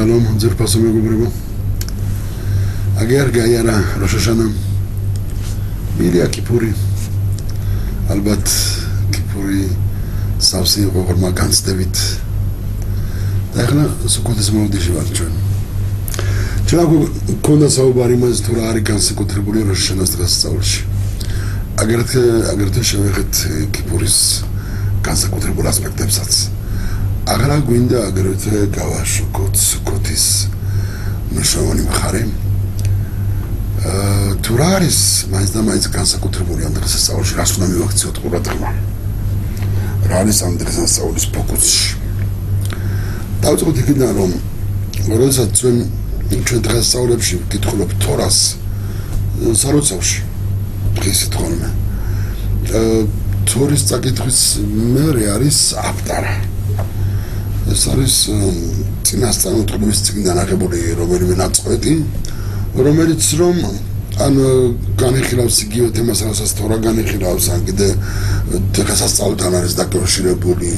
Shalom, ձեր պասում եք ուբրիգո Ագեր գայարա Rosh Hashanah Միրիա Կիպուրի Ալբատ Կիպուրի Սավսի ողորմա գանցտևիտ Դայխնա սուկոտիս մոդիշի վարչոն Չնագու կոնდა საუბარი მას თუ რა არის განსაკუთრებული Rosh Hashanah-ს დღესასწაულში აგერთ შევეხეთ კიპურის განსაკუთრებულ ასპექტებსაც აღარა გვინდა აგრეთვე გავაშუქოთ სუკოთის მნიშვნელოვანი მხარე თუ რა არის მაინც და მაინც განსაკუთრებული ამ დღესასწაულში რას უნდა მივაქციოთ ყურადღება რა არის ამ დღესასწაულის ფოკუსში დავიწყოთ იქიდან რომ როდესაც ჩვენ დღესასწაულებში ვკითხულობთ თორას საროცავში დღისით ხოლმე თორის წაკითხვის მერე არის აფტარა ეს არის წინასწარმეტყველების წიგნიდან აღებული რომელიმე ნაწყვეტი რომელიც რომ ან განიხილავს იგივე თემას რასაც თორა განიხილავს ან კიდე დღესასწაულთან არის დაკავშირებული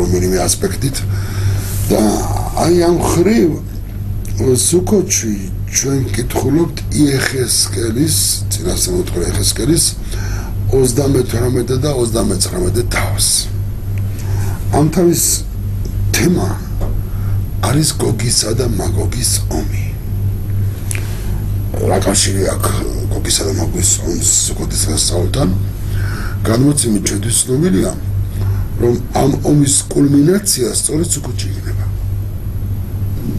რომელიმე ასპექტით და აი ამ ხრივ სუკოთში ჩვენ ვკითხულობთ იეხესკელის წინასწარმეტყველი იეხესკელის 38 და 39 თავს ამ თავის თემა არის გოგისა და მაგოგის ომი. რა კავშირი აქვს გოგისა და მაგოგის ომს სუკოთის დღესასწაულთან? განმოცემით ჩვენთვის ცნობილია, რომ ამ ომის კულმინაცია სწორედ სუკოთში იქნება.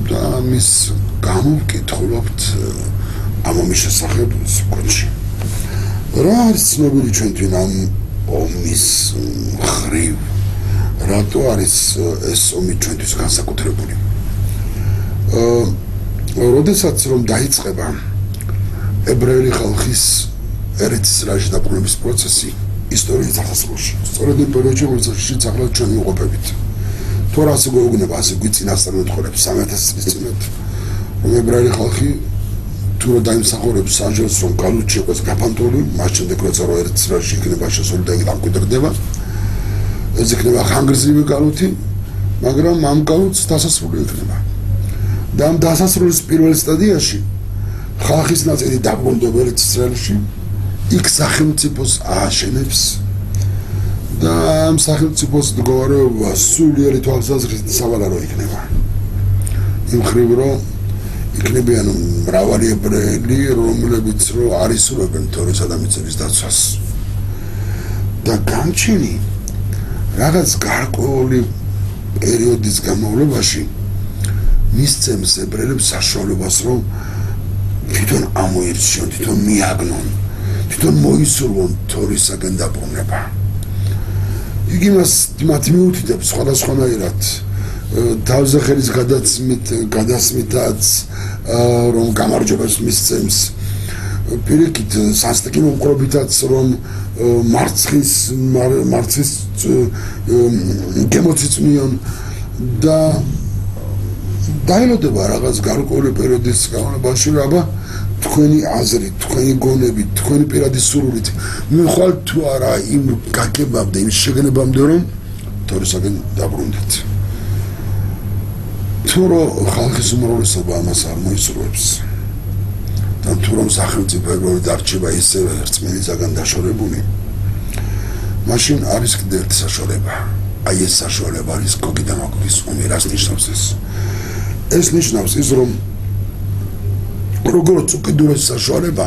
და ამის გამო ვკითხულობთ ამ ომის შესახებ სუკოთში. რა არის ცნობილი ჩვენთვის ამ ომის ხრივ? რატო არის ეს ომი ჩვენთვის განსაკუთრებული? როდესაც რომ დაიწყება ებრაელი ხალხის ერეთ-ისრაელში დაბრუნების პროცესი ისტორიის დასასრულში, სწორედ იმ პერიოდში, რომელშიც ახლა ჩვენ ვიყოფებით. თუ რა ასე გვეუბნება, ასე გვიწინასწარმეტყველებს 3000 წლის წინათ, რომ ებრაელი ხალხი თუ რა დაიმსახურებს საჯელს, რომ გალუჩი იყოს გაფანტული, მას შემდეგ როცა ერეთ-ისრაელში იქნება შესული და იქ ამკვიდრდება ეს იქნება ხანგრძლივი გალუთი, მაგრამ ამ გალუთს დასასრული იქნება. და ამ დასასრულის პირველ სტადიაში ხალხის ნაწილი დაბრუნდება ერეთ-ისრაელში, იქ სახელმწიფოს ააშენებს და ამ სახელმწიფოს მდგომარეობა სულიერი თვალსაზრისით სავალალო იქნება. იმ ხრივ რომ იქნებიან მრავალი ებრაელი, რომლებიც რომ არისურვებენ თორისა და მიწების დაცვას. და განჩენი რაღაც გარკვეული პერიოდის განმავლობაში მისცემს ებრაელებს საშუალებას რომ თვითონ ამოირჩიონ, თვითონ მიაგნონ, თვითონ მოისურვონ თორისაგან დაბრუნება. იგი მათ მიუთითებს სხვადასხვანაირად თავზე ხელის გადასმითაც რომ გამარჯვებას მისცემს პირიქით სასტიკი მომყრობითაც რომ მარცხის გემოციწვნიან და დაელოდება რაღაც გარკვეული პერიოდის განმავლობაში აბა თქვენი აზრით, თქვენი გონებით, თქვენი პირადი სურვილით მიხვალთ თუ არა იმ გაგებამდე, იმ შეგნებამდე რომ თორისაგან დაბრუნდეთ. თუ რომ ხალხის უმრავლესობა ამას არ მოისურვებს და თუ რომ სახელმწიფო ებრაელი დარჩება ისევე რწმენისაგან დაშორებული, მაშინ არის კიდევ ერთი საშუალება. აი ეს საშუალება არის გოგი და მაგოგის ომი. რას ნიშნავს ეს? ეს ნიშნავს ის, რომ როგორც უკიდურესი საშუალება,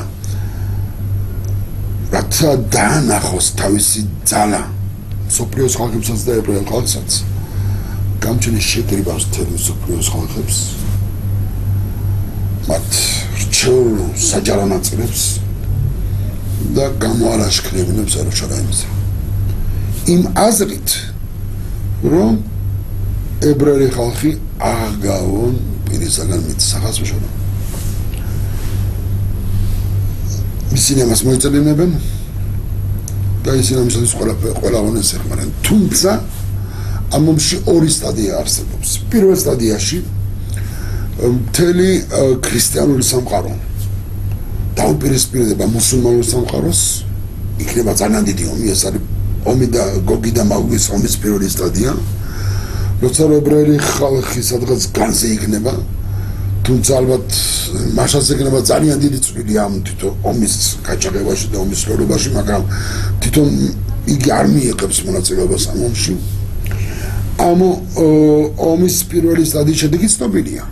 რათა დაანახოს თავისი ძალა მსოფლიოს ხალხებსაც და ებრაელ ხალხსაც, გამჩენის შეკრიბავს მთელ მსოფლიოს ხალხებს, მათ რჩეულ საჯარო ნაწილებს და გამოალაშქრებინებს ერუშალიმზე. იმ აზრით, რომ ებრაელი ხალხი აღგავონ პირისაგან მიწისახაზმშობლო. ისინი ამას მოეწედინებენ და ისინი ამისათვის ყველა ღონეს ეხმარენ. თუმცა ამ ომში ორი სტადია არსებობს. პირველ სტადიაში მთელი ქრისტიანული სამყარო დაუპირისპირდება მუსულმანურ სამყაროს, იქნება ძალიან დიდი ომი, ეს არის ომი და გოგი და მაგოგის ომის პირველი სტადია. როცა ებრაელი ხალხი სადღაც განზე იქნება, თუმცა ალბათ მაშას ეგნება ძალიან დიდი წვლილი ამ თვითონ ომის გაჩაღებაში და ომის სრულობაში, მაგრამ თვითონ იგი არ მიიღებს მონაწილეობას ამ ომში. ამ ომის პირველი სტადიის შედეგი ცნობილია.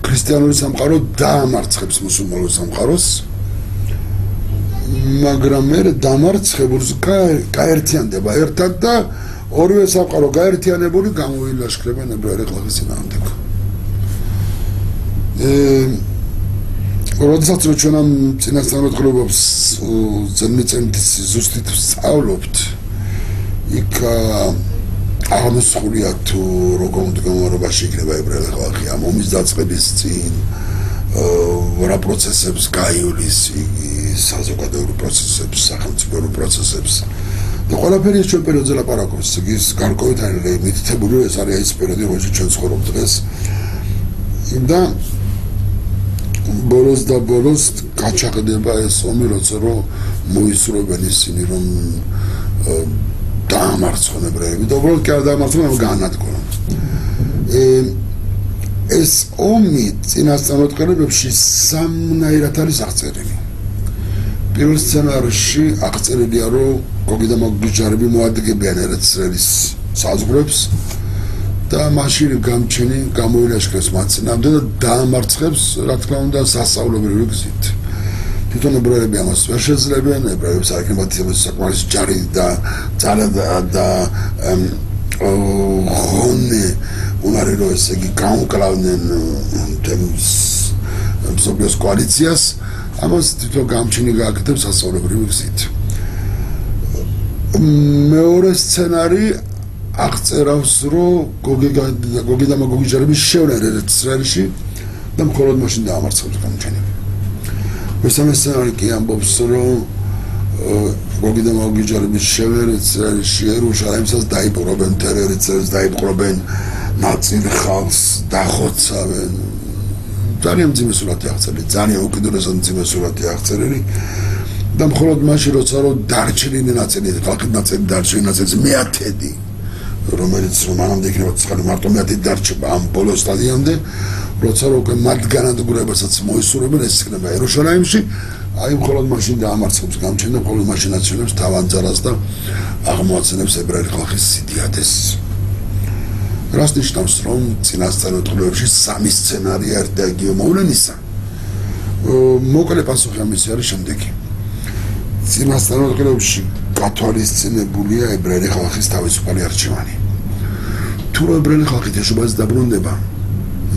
ქრისტიანული სამყარო დაამარცხებს მუსულმანურ სამყაროს, მაგრამ მე დამარცხებულს გაერთიანდება ერთად და ორივე სამყარო გაერთიანებული გამოილაშქრებენ ებრაელი ხალხის წინააღმდეგ. როდესაც ჩვენ ამ წინასწარმეტყველებს ზემნიწევით ზუსტით ვსწავლობთ, იქ აღმოსხულია თუ როგორ მდგომარეობაში იქნება ებრაელი ხალხი ამ ომის დაწყების წინ, რა პროცესებს გაივლის იგი საზოგადოებრივ პროცესებს, სახელმწიფოებრივ პროცესებს და ყველაფერი ჩვენ პერიოდზე ლაპარაკობს. ის გარკვევით არის მითითებული, ეს არის ის პერიოდი, რომელშიც ჩვენ ცხოვრობთ დღეს და ბოლოს და ბოლოს გაჩაღდება ეს ომი, როცა რომ მოისურვებენ ისინი, რომ დაამარცხონ ებრაელები და უბრალოდ კი არ დაამარცხონ, მაგრამ გაანადგურონ. ეს ომი წინასწარმეტყველებში სამნაირად არის აღწერილი. პირველ სცენარში აღწერილია, რომ გოგი და მაგოგი ჯარები მოადგებიან ერეთ-ისრაელის საზღვრებს და მაშინ გამჩენი გამოილაშქრებს მათ წინააღმდეგ და დაამარცხებს, რა თქმა უნდა, სასწაულებრივი გზით. თვითონ ებრაელები ამას ვერ შეძლებენ, ებრაელებს არ იქნებათ საკმარისი ჯარი და ძალა და ღონე უნარი რომ ესე იგი გაუკლავდნენ მსოფლიოს კოალიციას, ამას თვითონ გამჩენი გააკეთებს სასწაულებრივი გზით. მეორე სცენარი აღწერავს, რომ გოგი და მაგოგი ჯარები შევლენ ერეთ-ისრაელში და მხოლოდ მაშინ დაამარცხებს გამჩენი. მესამე სცენარი კი ამბობს, რომ გოგი და მაგოგი ჯარები შევლენ ერეთ-ისრაელში, იერუსალიმსაც დაიპყრობენ, ერეთ-ისრაელს დაიპყრობენ, ნაწილი ხალხს დახოცავენ. ძალიან მძიმე სურათი აღწერილი, ძალიან უკიდურესად მძიმე სურათი აღწერილი. და მხოლოდ მაშინ, როცა რომ დარჩენილი ნაწილი, ხალხის ნაწილი დარჩენილი ნაწილი მეათედი, რომელიც მანამდე იქნება ცხელი მარტო მეათედი დარჩება ამ ბოლო სტადიამდე, როცა რომ მათ განადგურებასაც მოისურვებენ, ეს იქნება იერუსალიმში, აი მხოლოდ მაშინ დაამარცხებს გამჩენი და მხოლოდ მაშინ აცილებს თავანძარას და აღმოაჩენებს ებრაელი ხალხის სიდიადეს. რას ნიშნავს, რომ წინასწარმეტყველებში სამი სცენარია ერთ და იგივე მოვლენისა? მოკლე პასუხი ამისი არის შემდეგი. წინასწარმეტყველებში გათვალისწინებულია ებრაელი ხალხის თავისუფალი არჩევანი. თუ რომ ებრაელი ხალხი თეშუბაზე დაბრუნდება,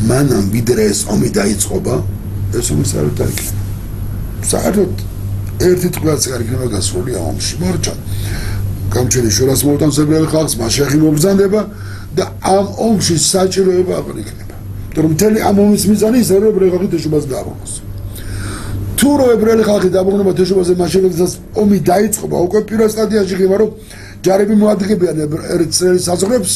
მანამ ვიდრე ეს ომი დაიწყობა, ეს ომი საერთოდ არ იქნება. საერთოდ ერთი თვლაც არ იქნება გასული ამ ომში. მორჩა გამჩენი შორას მოუტანს ებრაელი ხალხს, მასშეხი მობრძანდება და ამ ომში საჭიროება აღარ იქნება. იმიტომ რომ მთელი ამ ომის მიზანი ის არის, რომ ებრაელი ხალხი თეშუბაზე დააბრუნოს. თუ რომ ებრაელი ხალხი დაბრუნება თეშუბაზე, მაშინ როდესაც ომი დაიწყება, უკვე პირველ სტადიაში ხდება, რომ ჯარები მოადგებიან ერეთ-ისრაელის საზღვრებს,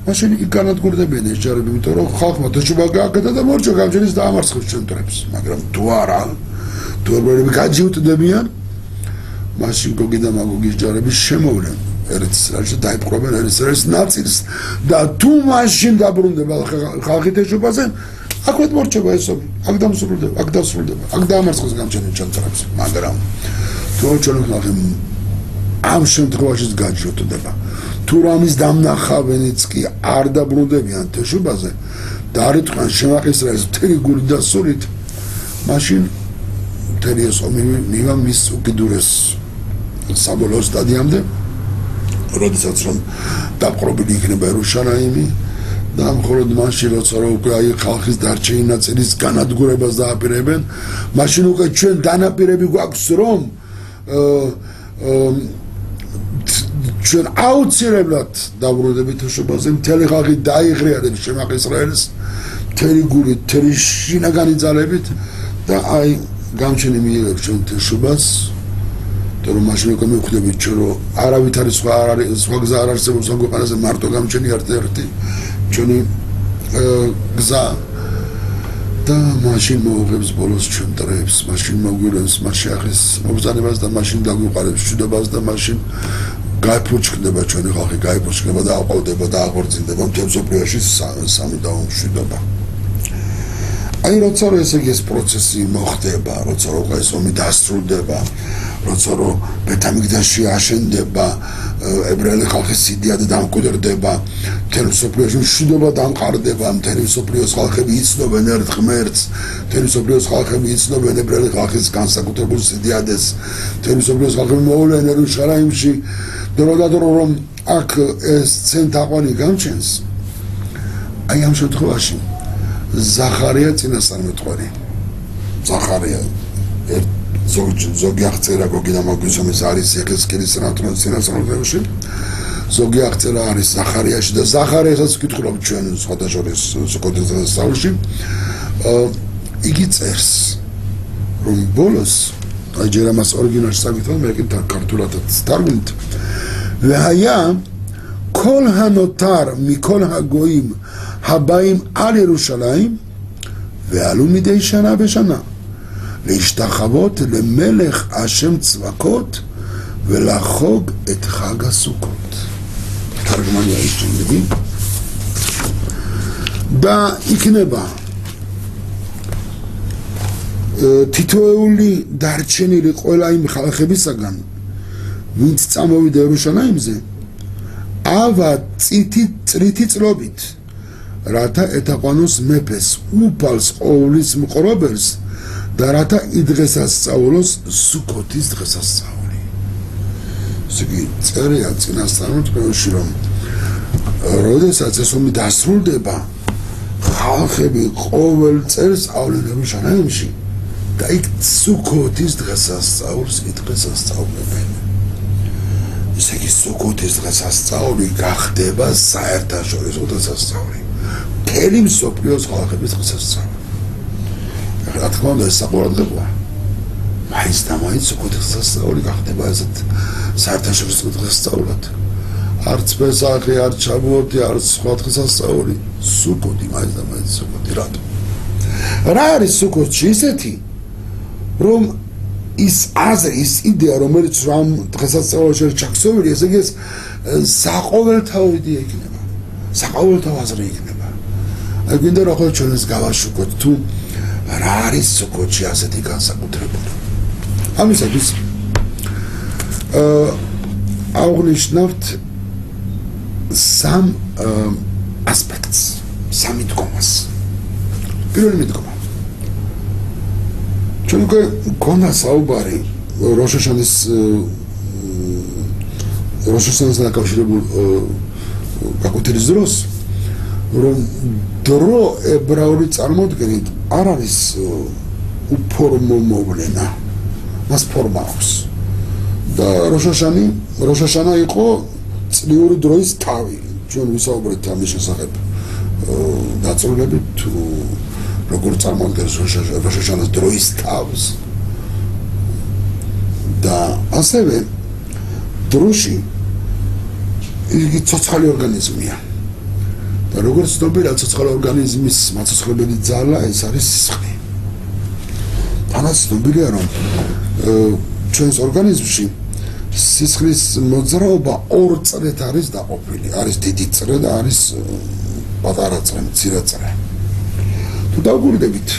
მაშინ იქ განადგურდებიან ეს ჯარები, იმიტომ რომ ხალხმა თეშუბა გააკეთა და მორჩა გამჩენის დაამარცხებს ჩვენ დრებს. მაგრამ თუ არა, თუ ებრაელები გაჯიუტდებიან, მაშინ გოგი და მაგოგის ჯარები შემოვლენ ერეთ-ისრაელში, დაიპყრობენ ერეთ-ისრაელის ნაწილს და თუ მაშინ დაბრუნდება ხალხი თეშუბაზე, აქვე მორჩება ეს ომი, აქ დამსრულდება, აქ დასრულდება, აქ დაამარცხოს გამჩენი ჩვენ დრებს. მაგრამ თუ ჩვენ ხალხი ამ შემთხვევაშიც გაჯიუტდება, თუ რამის დამნახავენიც კი არ დაბრუნდებიან თეშუბაზე და არ იტყვიან შემაყისრაელს მთელი გულით და სულით, მაშინ მთელი ეს ომი მივა მის უკიდურეს საბოლოო სტადიამდე, როდესაც რომ დაპყრობილი იქნება იერუსალიმი და მხოლოდ მაშინ, როცა რომ უკვე აი ხალხის დარჩენილი ნაწილის განადგურებას დააპირებენ, მაშინ უკვე ჩვენ დანაპირები გვაქვს, რომ ჩვენ აუცილებლად დაბრუნდებით თეშუბაზე, მთელი ხალხი დაიღრიარებს შემაყისრაელს, მთელი გულით, მთელი შინაგანი ძალებით და აი გამჩენი მიიღებს ჩვენ თეშუბას, რომ მაშინ უკვე მივხვდებით ჩვენ, რომ არავით არის სხვა გზა არ არსებობს ამ ქვეყანაზე, მარტო გამჩენი ერთ-ერთი ჩვენი გზა და მაშინ მოუღებს ბოლოს ჩვენ დრებს, მაშინ მოგვირევს მასშეხის მობრძანებას და მაშინ დაგვიყარებს მშვიდობას და მაშინ გაიფურჩქდება ჩვენი ხალხი, გაიფურჩქდება და აყვავდება და აღორძინდება მთელ მსოფლიოში სამუდამო მშვიდობა. აი როცა ეს პროცესი მოხდება, როცა ეს ომი დასრულდება, როცა ბეთამიგდაში აშენდება, ებრაელი ხალხის სიდიადე დამკვიდრდება, მთელი მსოფლიოში მშვიდობა დამყარდება, მთელი მსოფლიოს ხალხები იცნობენ ერთ ღმერთს, მთელი მსოფლიოს ხალხები იცნობენ ებრაელი ხალხის განსაკუთრებულ სიდიადეს, მთელი მსოფლიოს ხალხები მოვლენ იერუსალიმში, დროდადრო რომ აქ ეს ცენტაყვანი გამჩენს, აი ამ შემთხვევაში ზახარია წინასწარმეტყვარი. ზახარია ზოგი აღწერა გოგინა მოგვისმის არის ეხესკელის წინასწარმეტყველში. ზოგი აღწერა არის ზახარიაში და ზახარიასაც ვკითხულობ ჩვენ სხვადასხვა სოკოთეს დასავლში. იგი წერს რომ ბოლოს აი ჯერ ამას ორიგინალში საკითხავ, მე კი ქართულადაც თარგმნით. והיה כל הנותר מכל הגויים הבאים על ירושלים ועלו מדי שנה בשנה להשתחוות למלך השם צבקות ולחוג את חג הסוכות. תרגמני האיש מבין? და იქნება თითოეული დარჩენილი ყველა იმ ხალხებისაგან ვინც წამოვიდა იერუსალიმზე ავა წრითი წლობით რათა ეთაყვანოს მეფეს უფალს ყოვლის მყრობელს და რათა იდღესასწაულოს სუქოთის დღესასწაული. ისე წერია წინასწარმეტყველში რომ როდესაც ეს ომი დასრულდება ხალხები ყოველ წელს წავდნენ იერუსალიმში და იქ სუქოთის დღესასწაულს იდღესასწაულებენ. ისე იგი სუქოთის დღესასწაული გახდება საერთაშორისო დღესასწაული. მთელი მსოფლიოს ხალხების დღესასწაული. რა თქმა უნდა ეს საყურადღებოა. მაინც და მაინც სუქოთის დღესასწაული გახდება ესეთ საერთაშორისო დღესასწაულად. არც პესახი, არც შაბუოთი, არც სხვა დღესასწაული. სუქოთი მაინც და მაინც სუქოთი. რატო? რა არის სუქოთში ისეთი რომ ის აზრი, ის იდეა, რომელიც რამ დღესასწაულში ჩაქსოვილი, ესე იგი ეს საყოველთაო იდეა იქნება. საყოველთაო აზრი იქნება. აი გვინდა რომ ახლა ჩვენ ეს გავაშუქოთ თუ რა არის სუქოთში ასეთი განსაკუთრებული. ამისათვის აღვნიშნავთ სამ ასპექტს, სამი დგომას. პირველი მიდგომა. ჩვენ უკვე გქონდა საუბარი როშაშანის დაკავშირებულ გაკვეთილის დროს, რომ დრო ებრაული წარმოდგენით არ არის უფორმო მოვლენა, მას ფორმა აქვს. და როშაშანა იყო წლიური დროის თავი. ჩვენ ვისაუბრეთ ამის შესახებ დაწვრილებით თუ როგორ წარმოადგენს როშაშანას დროის თავს. და ასევე დროში იგი ცოცხალი ორგანიზმია. და როგორც ცნობილია, ცოცხალი ორგანიზმის მაცოცხლებელი ძალა ეს არის სისხლი. თანაც ცნობილია, რომ ჩვენს ორგანიზმში სისხლის მოძრაობა ორ წრედ არის დაყოფილი. არის დიდი წრე და არის პატარა წრე, მცირე წრე. თუ დავგვირდებით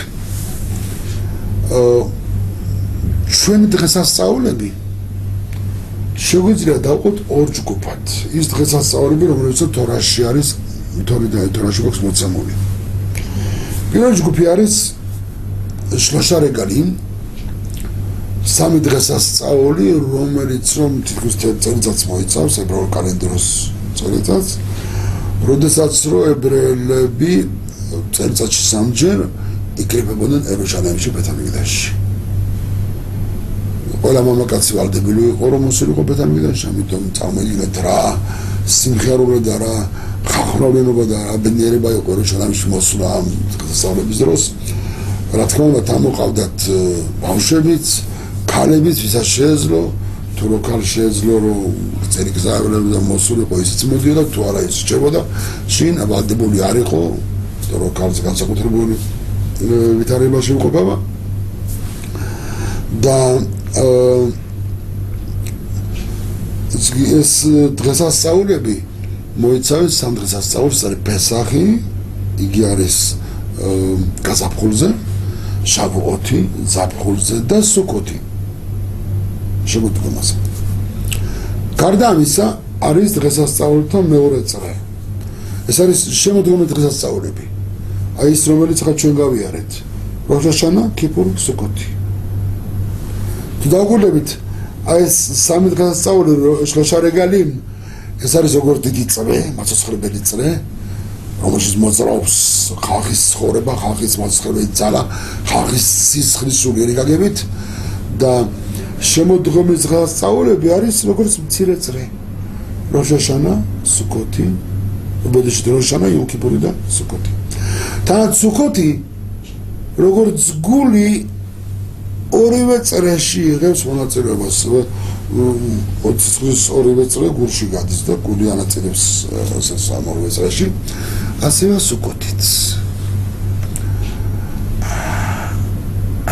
ჩვენი დღესასწაულები შეგვიძლია დავყოთ ორ ჯგუფად. ის დღესასწაულები, რომლებიც თორაში არის, თორაში გვაქვს მოცემული. პირველი ჯგუფი არის შლოშა რეგალი, სამი დღესასწაული, რომელიც რომ თითქოს წელიწადს მოიცავს, ებრაულ კალენდარს წელიწადს, როდესაც რომ ებრაელები წელიწადში სამჯერ იკრიბებოდნენ იერუსალიმში ბეთამიგდაში. ყველა მამაკაცი ვალდებული იყო, რომ მოსულიყო ბეთამიგდაში, ამიტომ წამოიგინეთ რა სიმხიარულე და რა ხალხმრავლობა და რა ბედნიერება იყო იერუსალიმში მოსვლა ამ დღესასწაულების დროს. რა თქმა უნდა, ამოყავდათ ბავშვებიც, ქალებიც, ვისაც შეეძლო, თუ რო ქალ შეეძლო, რომ წელი გზავნებდა და მოსულიყო, ისიც მოდიოდა, თუ არა ის რჩებოდა, შინ ვალდებული არ იყო, რომ ქალს განსაკუთრებული ვითარება შეუყოფება. და ეს დღესასწაულები მოიცავენ სამ დღესასწაულს, არის პესახი, იგი არის გაზაფხულზე, შაბუოთი, ზაფხულზე და სუქოთი. შემოდგომაზე. გარდა ამისა, არის დღესასწაულთა მეორე წრე. ეს არის შემოდგომი დღესასწაულები. აი ის რომელიც ხა ჩვენ გავიარეთ. როშ ჰაშანა, ქიპური, სუქოთი. თუ დავუყურებით, აი ეს სამი დღესასწაული შლოშარეგალი, ეს არის როგორც დიდი წრე, მაცოცხლებელი წრე, რომელშიც მოძრაობს ხალხის ცხოვრება, ხალხის მაცოცხლებელი ძალა, ხალხის სისხლის სულიერი გაგებით და შემოდგომის დღესასწაულები არის როგორც მცირე წრე. როშ ჰაშანა, სუქოთი, უბედში როშ ჰაშანა, იომ ქიპური და სუქოთი. თანაც სუქოთი როგორც გული ორივე წრეში იღებს მონაწილეობას. 20 წლის ორივე წრე გულში გადის და გული ანაწილებს სამორივე წრეში. ასევე სუქოთიც.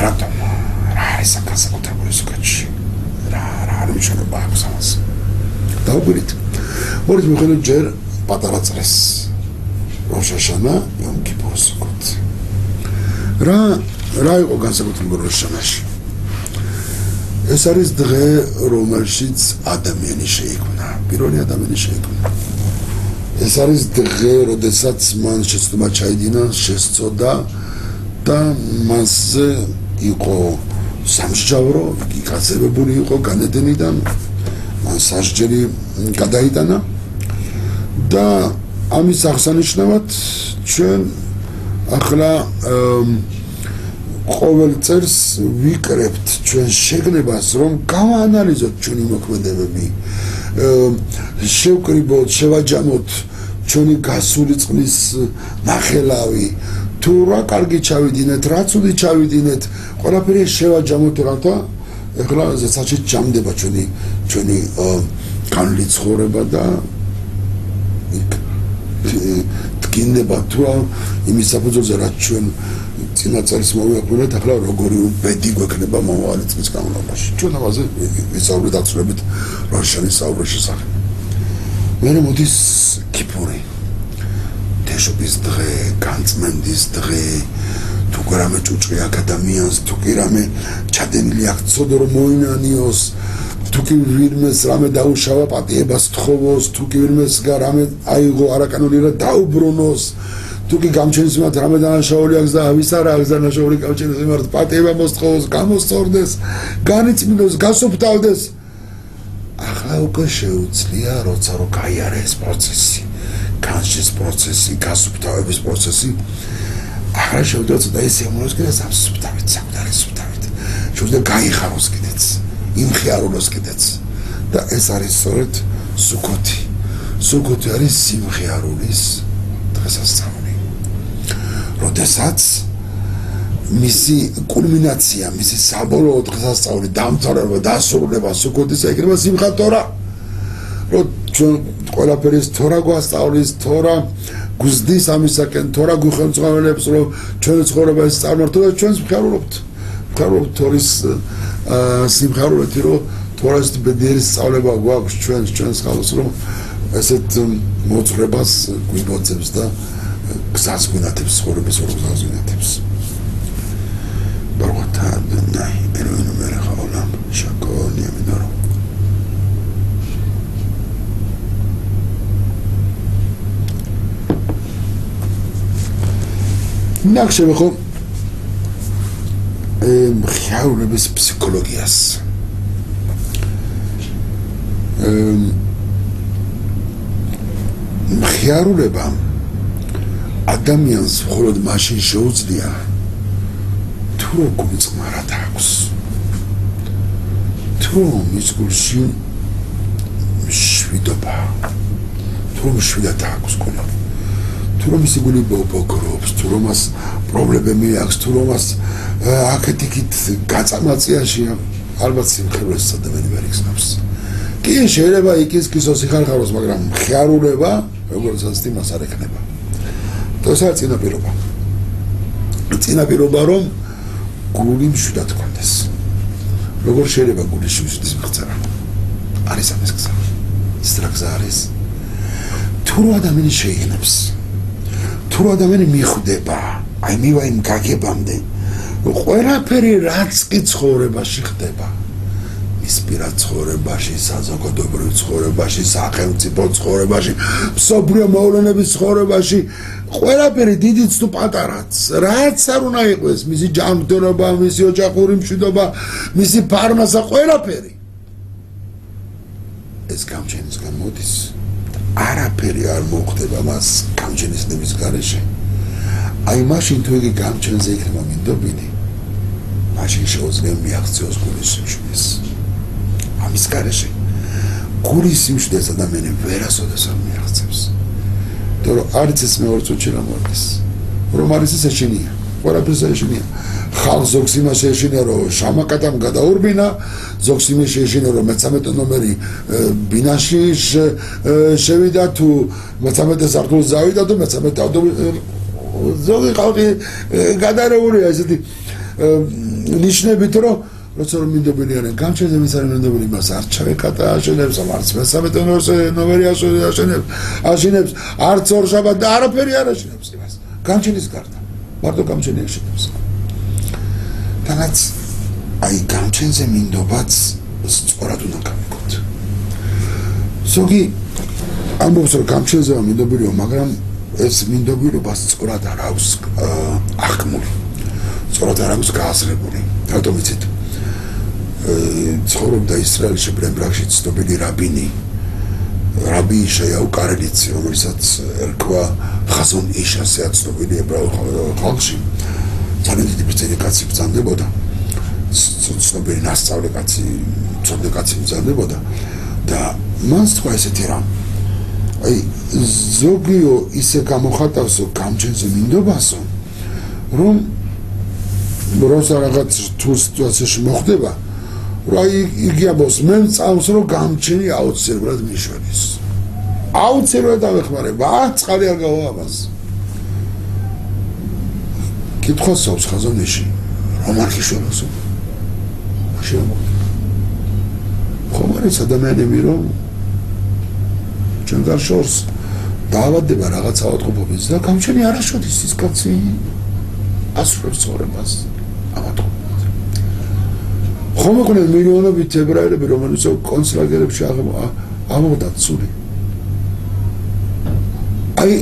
რატომ? რა არის საკანსაკუთრებული სუქოთში? რა არის მნიშვნელობა აქვს ამას? დავუკვირდით. მოდით მივხვდეთ ჯერ პატარა წრეს. როშ ჰაშანა, იომ ქიპური, სუქოთი. რა იყო განსაკუთრებული როშ ჰაშანაში? ეს არის დღე, რომელშიც ადამიანი შეიქმნა, პირველი ადამიანი შეიქმნა. ეს არის დღე, როდესაც მან შეცდომა ჩაიდინა, შესწოდა და მასზე იყო სამსჯავრო, იგი გაწევებული იყო განედენიდან, მან სასჯელი გადაიტანა და ამის აღსანიშნავად ჩვენ ახლა ყოველ წელს ვიკრებთ ჩვენ შეგნებას, რომ გავაანალიზოთ ჩვენი მოქმედებები, შევკრიბოთ, შევაჯამოთ ჩვენი გასული წლის ნახელავი, თუ რა კარგი ჩავიდინეთ, რა ცუდი ჩავიდინეთ, ყველაფერი შევაჯამოთ რათა ეხლა ზეცაში ჯამდება ჩვენი განვლი ცხოვრება და დგინდება თუ იმის საფუძველზე რაც ჩვენ წინა წელს მოვიაკვირეთ, ახლა როგორი უბედი გვექნება მომავალი წლის განმავლობაში. ჩვენ ამაზე ვისაუბრეთ დაწვრილებით როშ ჰაშანის საუბრის შესახებ. მერე მოდის ქიპური. თეშობის დღე, განწმენდის დღე, თუ კი რამე ჭუჭრი აქ ადამიანს, თუ კი რამე ჩადენილი აქ ცოდო რომ მოინანიოს, თუ კი ვირმეს რამე დაუშავა პატიებას თხოვოს, თუ კი ვირმეს რამე აიღო არაკანონიერ დაუბრუნოს, თუ კი გამჩენის მიმართ რამე დანაშაული აქვს და ვის არა აქვს დანაშაული გამჩენის მიმართ პატიება მოსთხოვოს, გამოსწორდეს, განიწმინოს, გასუფთავდეს. ახლა უკვე შეუძლია, როცა რო გაიარეს პროცესი, განშის პროცესი, გასუფთავების პროცესი, ახლა შეუძლია ცოტა ისე მომოს კიდე სამსუფთავით, საკუთარი სუფთავით. შეუძლია გაიხაროს კიდეც, იმხიარულოს კიდეც. და ეს არის სწორედ სუქოთი. სუქოთი არის სიმხიარულის დღესასწაული. როდესაც მისი კულმინაცია, მისი საბოლოო დღესასწაული, დამთავრება, დასრულება სუქოთის ეკრება სიმხატ თორა. რომ ჩვენ ყველაფერის თორა გვასწავლის, თორა გვზდის ამისაკენ, თორა გვხელმძღვანელებს, რომ ჩვენი ცხოვრება ეს წარმართო და ჩვენს მხიარულობთ. მხიარულობთ თორის სიმხიარულეთი, რომ თორას ბედნიერი სწავლება გვაქვს ჩვენს ხალხს, რომ ესეთ მოძღვრებას გვიბოძებს და გზას გვინათებს, ცხოვრების გზას გვინათებს. ברוך אתה אדוני אלוהינו מלך העולם שהכל נהיה בדברו. נקשיב לכם მხიარულების ფსიქოლოგიას. მხიარულება ადამიანს მხოლოდ მაშინ შეუძლია თუ გულწრფელად აქვს, თუ მის გულში შვიდობა, თუ შვიდად აქვს გული, თუ მისი გული ბოგრობს, თუ მას პრობლემები აქვს, თუ მას აქეთ-იქით გაწამაწიაშია, ალბათ სიმხიარულს ადამიანი ვერ იგრძნობს. კი შეიძლება იქის-ქისოს იხარხაროს, მაგრამ მხიარულება როგორც ასეთი მას არ ექნება. ეს არის წინაპირობა. წინაპირობა რომ გული მშვიდად გქონდეს. როგორ შეიძლება გულის მშვიდის მიღწევა? არის ამის გზა. ის რა გზა არის? თუ ადამიანი შეიგნებს, თუ ადამიანი მიხვდება, აი მივა იმ გაგებამდე ყველაფერი რაც კი ცხოვრებაში ხდება ის პირად ცხოვრებაში, საზოგადოებრივ ცხოვრებაში, სახელმწიფო ცხოვრებაში, მსოფლიო მოვლენების ცხოვრებაში ყველაფერი დიდიც თუ პატარაც, რაც არ უნდა იყოს, მისი ჯანმრთელობა, მისი ოჯახური მშვიდობა, მისი ფარმასა, ყველაფერი ეს გამჩენისგან მოდის. არაფერი არ მოხდება მას გამჩენისნების გარეშე. აი მაშინ თუ იგი გამჩენზე იქნება მინდობილი, მაშინ შეუძლია მიაღწიოს გულის სიმშვიდეს. ამის გარეშე გულის სიმშვიდეს ადამიანი ვერასოდეს არ მიაღწევს. თორე არც ეს მეორე წუთში რა მოდის. რომ არის ეს ეშინია. ყველაფერს ეშინია. ხალხს ზოგს იმას ეშინია, რომ შამაკატამ გადაურბინა, ზოგს იმას ეშინია, რომ 13 ნომერი ბინაში შევიდა თუ 13 სართულზე ავიდა თუ 13 ზოგი ხალხი გადარებულია ესეთი ნიშნებით, რომ როცა რომ მინდობილი არიან გამჩენზე ვის არის მინდობილი მას არ ჩავეკატა აშენებს, არც 13 ნომერი აშენებს, არც ორშაბათ და არაფერი არ აშენებს იმას. გამჩენის გარდა მარტო გამჩენი აშენებს. თანაც აი გამჩენზე მინდობაც სწორად უნდა გავიგოთ. ზოგი ამბობს რომ გამჩენზე მინდობილია, მაგრამ ეს მინდობილობა სწორად არ აქვს აღქმული. სწორად არ აქვს გააზრებული. რატომ იცით? ცხოვრობდა ისრაელში ბრემბრაში ცნობილი რაბი იაშაიაუ კარელიცი, რომელსაც ერქვა ხაზონ იშასია ცნობილი ებრაულ ხალხში. ძალიან დიდი ბრძენი კაცი ბრძანდებოდა. ცნობილი ნასწავლი კაცი, მცოდნე კაცი ბრძანდებოდა და მან თქვა ესეთი რამ. აი ზოგიო ისე გამოხატავსო გამჩენზე მინდობასო, რომ როცა რაღაც თუ სიტუაციაში მოხდება, რომ იგი ამბობს მე მწავს რომ გამჩენი აუცილებლად მიშველის. აუცილებლად ავეხმარება, წყალი არ გავა ამას. კითხავს ხაზონიში, რომ არ გიშველოსო. მაშინ ხომ არის ადამიანები რომ ჩვენ გარშორს დაავადდება რაღაც ავადმყოფობის და გამჩენი არ აშოდის ის კაცი ასრულებს ცხოვრებას ავადმყოფობაზე. ხომ მოგონა მილიონობით ებრაელები რომელიც კონცლაგერებში ამოდათ ცული. აი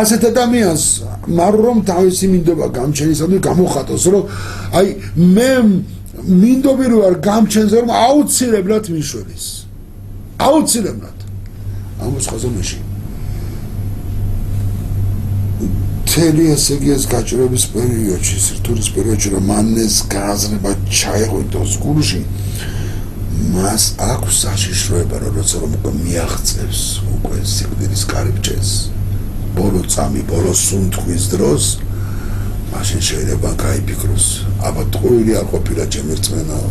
ასეთ ადამიანს მარ რომ თავისი მინდობა გამჩენისადმი გამოხატოს რომ აი მე მინდობილი ვარ გამჩენზე რომ აუცილებლად მიშველის. აუცილებლად. ამას ხაზონაში მთელი ესე იგი ეს გაჭირების პერიოდში, სირთულის პერიოდში რომ მან ეს გააზრება ჩაეღვიდოს გულში, მას აქვს საშიშროება, როცა რომ მიაღწევს უკვე სიკვდილის კარიბჭეს, ბოლო წამი, ბოლო სუნთქვის დროს, მაშინ შეიძლება გაიფიქროს, აბა ტყუილი არ ყოფილა ჩემი რწმენაო.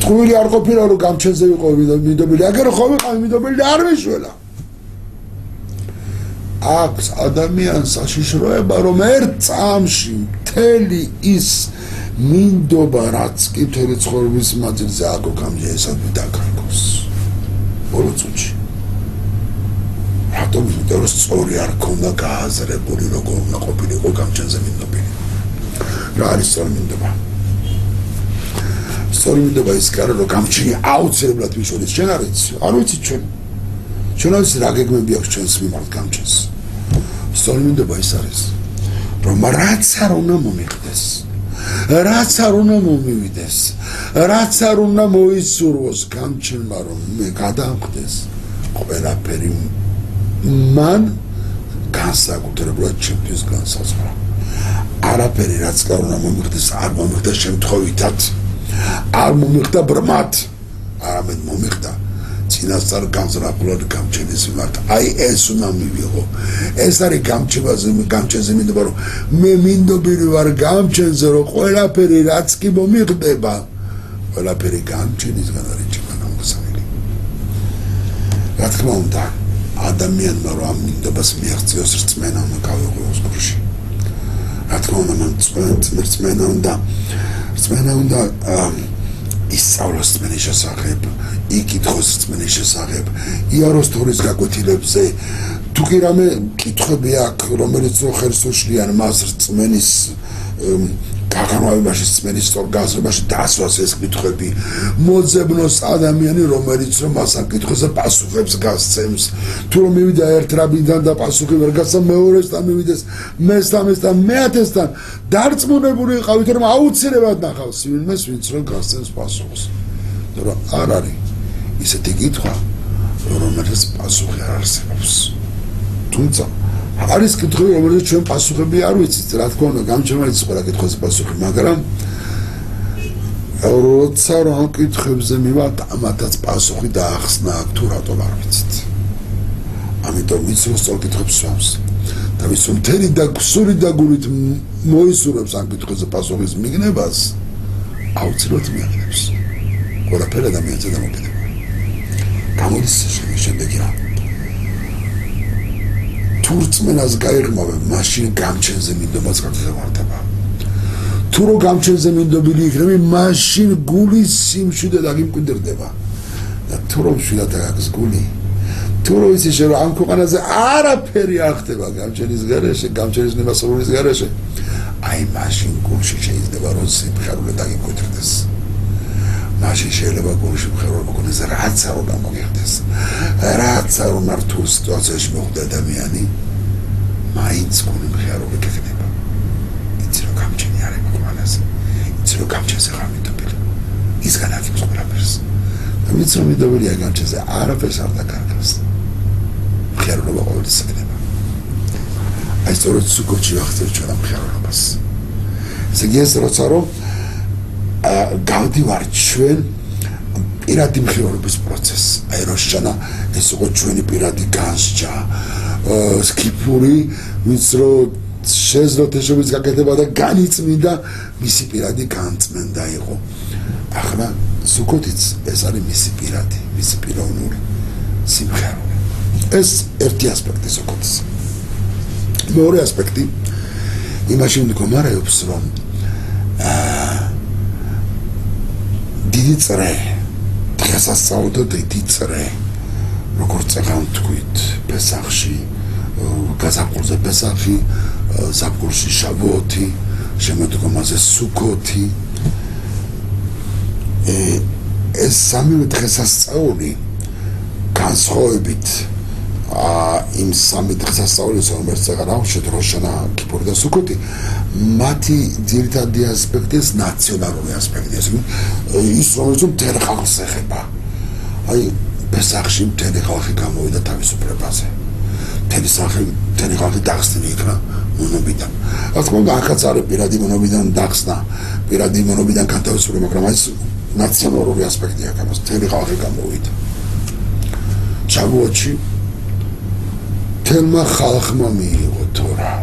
ტყუილი არ ყოფილა რომ გამჩენზე ვიყო მინდობილი, აგერ ხო ვიყავი მინდობილი და არ მიშველა. აქვს ადამიანს საშიშროება რომ ერთ წამში მთელი ის მინდობა რაც კი მთელი ცხოვრების მანძილზე აქ გამჯერესადმი დაკარგოს ბოლო წუთში. რატომ? იმიტომ რომ სწორი არ ქონდა გააზრებული როგორ უნდა ყოფილიყო გამჩენზე მინდობილი. რა არის სწორი მინდობა? სწორი მინდობა ის კი არა რომ გამჩენი აუცილებლად მიშველის. ჩვენ არ ვიცი, არ ვიცით ჩვენ. ჩვენ არის რა გეგმები აქვს ჩვენს მიმართ გამჩენს. სწორი მინდობა ის არის რომ რაც არ უნდა მომიხდეს, რაც არ უნდა მომივიდეს, რაც არ უნდა მოისურვოს გამჩენმა რომ მე გადამხდეს, ყველაფერი მან განსაკუთრებულად ჩემთვის განსაზღვრა. არაფერი რაც არ უნდა მომიხდეს, არ მომიხდა შემთხვევითად, არ მომიხდა ბრმად, არამედ მომიხდა წინასწარ განზრახულად გამჩენის მიმართ. აი ეს უნდა მივიღო. ეს არის გამჩენზე მინდობა რომ მე მინდობილი ვარ გამჩენზე რომ ყველაფერი რაც კი მომიხდება, ყველაფერი გამჩენისგან არის ჩემთან გამოსავალი. რა თქმა უნდა, ადამიანმა რომ ამ მინდობას მიაღწიოს რწმენა უნდა გავეღვიოს გულში. რა თქმა უნდა, მან რწმენა უნდა ისწავლოს რწმენის შესახებ, იკითხოს რწმენის შესახებ, იაროს თორის გაკვეთილებზე, თუ კი რამე კითხვები აქვს, რომელიც რო ხელს უშლიან მას რწმენის გაღრმავებაში, რწმენის სწორ გაზრდაში დასვას ეს კითხვები, მოძებნოს ადამიანი, რომელიც რომ მას ამ კითხვებზე პასუხებს გასცემს. თუ რომ მივიდა ერთ რაბინთან და პასუხი ვერ გასცა, მეორესთან მივიდეს, მესამესთან, მეათესთან, დარწმუნებული იყავით, რომ აუცილებლად ნახავს ვინმეს, ვინც რომ გასცემს პასუხს. მაგრამ არ არის ისეთი კითხვა, რომელსაც პასუხი არ არსებობს. თუმცა არის კითხვები, რომელსაც ჩვენ პასუხები არ ვიცით, რა თქმა უნდა, გამჩემარიც ყველა კითხვაზე პასუხი, მაგრამ როცა რომ კითხვებზე მივართ, ამათაც პასუხი დაახსნა აქ თუ რატომ არ ვიცით. ამიტომ ვინც რომ სწორ კითხვებს სვამს და ვინც რომ მთელი და სული და გულით მოისურვებს ამ კითხვებზე პასუხის მიგნებას, აუცილებლად მიიღებს. ყველაფერი ადამიანზე დამოკიდებულია. გამოდის შემდეგი რა. თუ რწმენას გაიღმავებ, მაშინ გამჩენზე მინდომაც გაგზავნა. თუ რო გამჩენზე მინდობილი იქნები, მაშინ გულის სიმშვიდე დაგიმკვიდრდება. და თუ რო მშვიდად აქვს გული, თუ რო იცი რომ ამ ქვეყანაზე არაფერი არ ხდება გამჩენის გარეშე, გამჩენის ნებასრულის გარეშე, აი მაშინ გულში შეიძლება რომ სიმხერულე დაგიმკვიდრდეს. მაშინ შეიძლება გულში მხერულება მოგონდეს, რაც არ უნდა მოგიხდეს, რაც არ უნდა რთულ სიტუაციაში მოხვდა ადამიანი, მაინც გული მხერულე გექნება. იცი რომ გამჩენი არ იყო ყველაზე, იცი რომ გამჩენზე ხარ მიდობილი, ის განაგებს ყველაფერს. და ვინც რომ მიდობილია გამჩენზე, არაფერს არ დაკარგავს. მხერულება ყოველთვის იქნება. აი სწორედ სუკოჩი ვახცევ ჩვენ ამ მხერულებას. ესე იგი ეს როცა რომ გავდივარ ჩვენ პირადი მხევრობის პროცესს. აი როშანა ეს იყო ჩვენი პირადი განსჯა, სკიფური, ვინც რომ შეძლო თეშობის გაკეთება და განიწმინდა, მისი პირადი განწმენდა იყო. ახლა სუკოთიც ეს არის მისი პირადი, მისი პიროვნული სიმხერულე. ეს ერთი ასპექტი სუკოთის. მეორე ასპექტი იმაში მდგომარეობს, რომ დიდი წრე, დღესასწაულო დიდი წრე, როგორც წეგან თქვით, პესახში, გაზაფხულზე პესახი, ზაფხულში შაბოთი, შემოდგომაზე სუკოთი. ეს სამივე დღესასწაული განსხვავებით იმ სამი დღესასწაულის, რომელიც წეგან აუშვეთ, როშანა, კიპური და სუკოთი, მათი ძირითადი ასპექტი ნაციონალური ასპექტია. ის რომელიც მთელი ხალხს ეხება. აი პესახში მთელი ხალხი გამოვიდა თავისუფლებაზე. მთელი ხალხი დახსნილი იქნა მონობიდან. რა თქმა უნდა, ახაც არის პირადი მონობიდან დახსნა, პირადი მონობიდან განთავისუფლება, მაგრამ ეს ნაციონალური ასპექტია, გამოს მთელი ხალხი გამოვიდა. შაბოთში თელმა ხალხმა მიიღო თორა.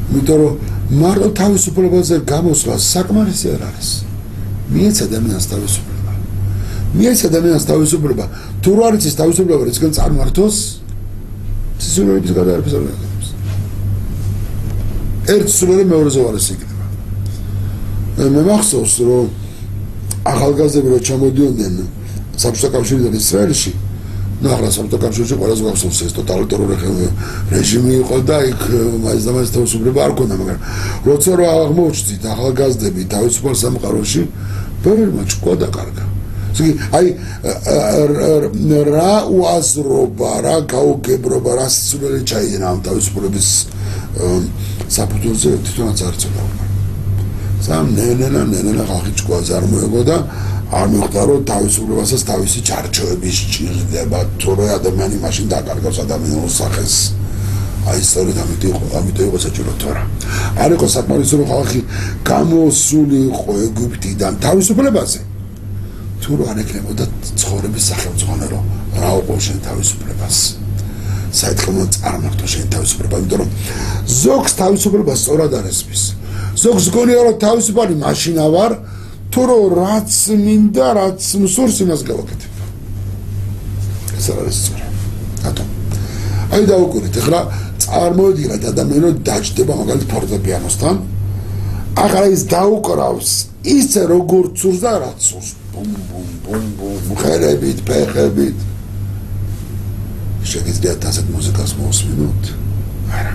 იმიტომ რომ მარტო თავისუფლებაზე გამოსვლა საკმარისი არ არის. მიეც ადამიანს თავისუფლება. მიეც ადამიანს თავისუფლება. თუ არ იცის თავისუფლება, რისგან წარმართოს, სისულელების გადაარფის არ გაკეთებს. ერთ სულელი მეორეზე უარესი იქნება. მე მახსოვს, რომ ახალგაზრდები რომ ჩამოდიოდნენ საბჭოთა კავშირიდან ისრაელში, ну, ახლა საბჭოთა კავშირში ყველაზე გახსოვს ეს ტოტალიტარული რეჟიმი იყო და იქ მაინც და მაინც თავისუფლება არ ქონდა, მაგრამ როცა რომ აღმოჩნდით ახალგაზრდები თავისუფალ სამყაროში, ბევრმა ჭკვა დაკარგა. აი რა უაზრობა, რა გაუგებრობა, რა სიცოცხლე ჩაიდინა ამ თავისუფლების საფუძველზე თვითონაც არ იცოდა. სამ ნენა ხალხი ჭკვაზე არ მოეგოდა, არ მიხვდა რომ თავისუფლებასაც თავისი ჩარჩოები სჭირდება, თორე ადამიანი მაშინ დაკარგავს ადამიანურ სახეს. აი სწორედ ამიტომ იყო საჭირო თორა. არ იყო საკმარისი რომ ხალხი გამოსული იყო ეგვიპტიდან თავისუფლებაზე. თუ არ ეკნებოდა ცხოვრების სახელმძღვანელო, რა უყო შენ თავისუფლებას. საერთოდ წარმართო შენ თავისუფლება, იმიტომ რომ ზოგს თავისუფლება სწორად არ ესმის. ზოგს გონია რომ თავისუფალი მაშინა ვარ, თუ რომ რაც მინდა, რაც მსურს იმას გავაკეთებ. ეს არ არის სწორი. რატომ? აი დაუკვირდით, ახლა წარმოვიდგინეთ ადამიანი დაჯდება მაგალითად ფორტეპიანოსთან, ახლა ის დაუკრავს ისე როგორც სურს და რაც სურს. ბუმ, ხელებით, ფეხებით. შეგიძლიათ ასეთ მუსიკას მოусმინოთ? არა.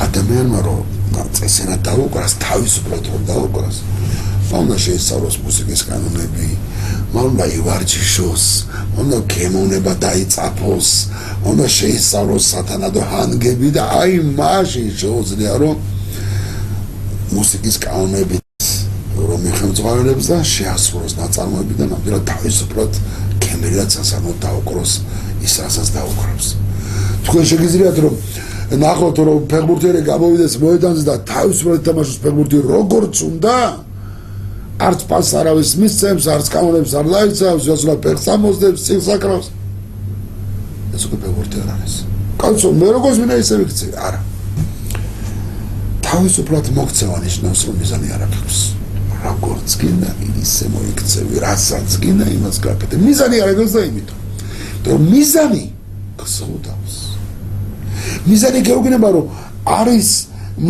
ადამიანმა რომ წესერად დაუკრას, თავისუფლად რომ დაუკრას, მან უნდა შეისწავლოს მუსიკის კანონები, მან უნდა ივარჯიშოს, უნდა გემოვნება დაიწაფოს, უნდა შეისწავლოს სათანადო ჰანგები და აი მაშინ შეუძლია რომ მუსიკის კანონებით რომ მიხელმძღვანელებს და შეასრულოს ნაწარმოები და ნამდვილად თავისუფლად გემრიელად სასამართლოდ დაუკროს ის, რასაც დაუკრავს. თქვენ შეგიძლიათ რომ ნახოთ რომ ფეხბურთელი გამოვიდეს მოედანზე და თავისუფლად ითამაშოს ფეხბურთი როგორც უნდა, არც პასს არავის მისცემს, არც კანონებს არ დაიცავს, უცბად ფეხს ამოსდებს, წილს აკრავს. ეს უკვე ფეხბურთი არ არის. კაცო, მე როგორც მინდა ისე ვიქცე, არა. თავისუფლად მოქცევა ნიშნავს რომ მიზანი არ აქვს. როგორც გინდა ისე მოიქცევი, რასაც გინდა იმას გაკეთე. მიზანი არ აქვს და იმიტომ. რომ მიზანი გსხუდავს. მიზანი გეუბნება რომ არის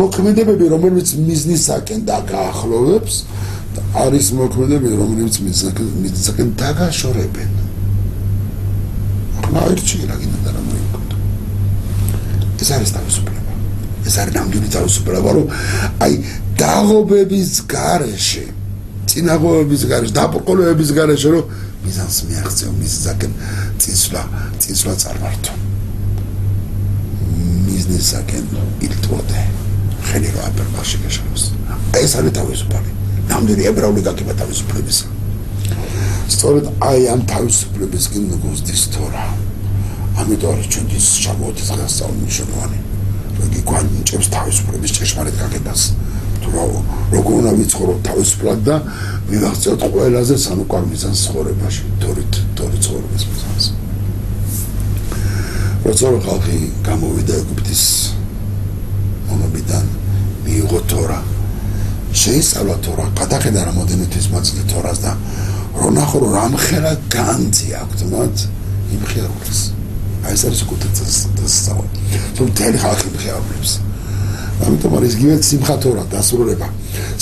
მოქმედებები რომელიც მიზნისაკენ დაგაახლოვებს და არის მოქმედებები რომელიც მიზნისაკენ დაგაშორებენ. ახლა ერთში რა გინდა და რა მოიქოთ. ეს არის თავისუფლება. ეს არის ნამდვილი თავისუფლება რომ აი დაღობების გარეშე, წინაღობების გარეშე, დაბრკოლებების გარეშე რომ მიზანს მიაღწევ, მიზნისაკენ წინსვლა წარმართო. მიზნისაკენ ილტვოდე. ხელი რა აპერბაში გაშალოს. ეს არის თავისუფალი. ნამდვილი ებრაული გაგება თავისუფლებისა. სწორედ აი ამ თავისუფლებისკენ გვზდის თორა. ამიტომ არის ჩვენთვის შაბათის დღესასწაული მნიშვნელოვანი. იგი გვანიჭებს თავისუფლების ჭეშმარიტ გაგებას. თუ როგორ უნდა ვიცხოვროთ თავისუფლად და მივაღწევთ ყველაზე სანუკვარ მიზანს ცხოვრებაში, თორით ცხოვრების მიზანს. როცა ხალხი გამოვიდა ეგვიპტის მონობიდან, მიიღო თორა, შეისწავლა თორა, გადახედა რამოდენთვის მაწვდე თორას და რომ ნახო რომ რამხელა განძი აქვთ მათ იმხიარულეს. აი ეს არის კუთრი დასწავლა. თუ მთელი ხალხი იმხიარულებს. ამიტომ არის გივეთ სიმხა თორა დასრულება.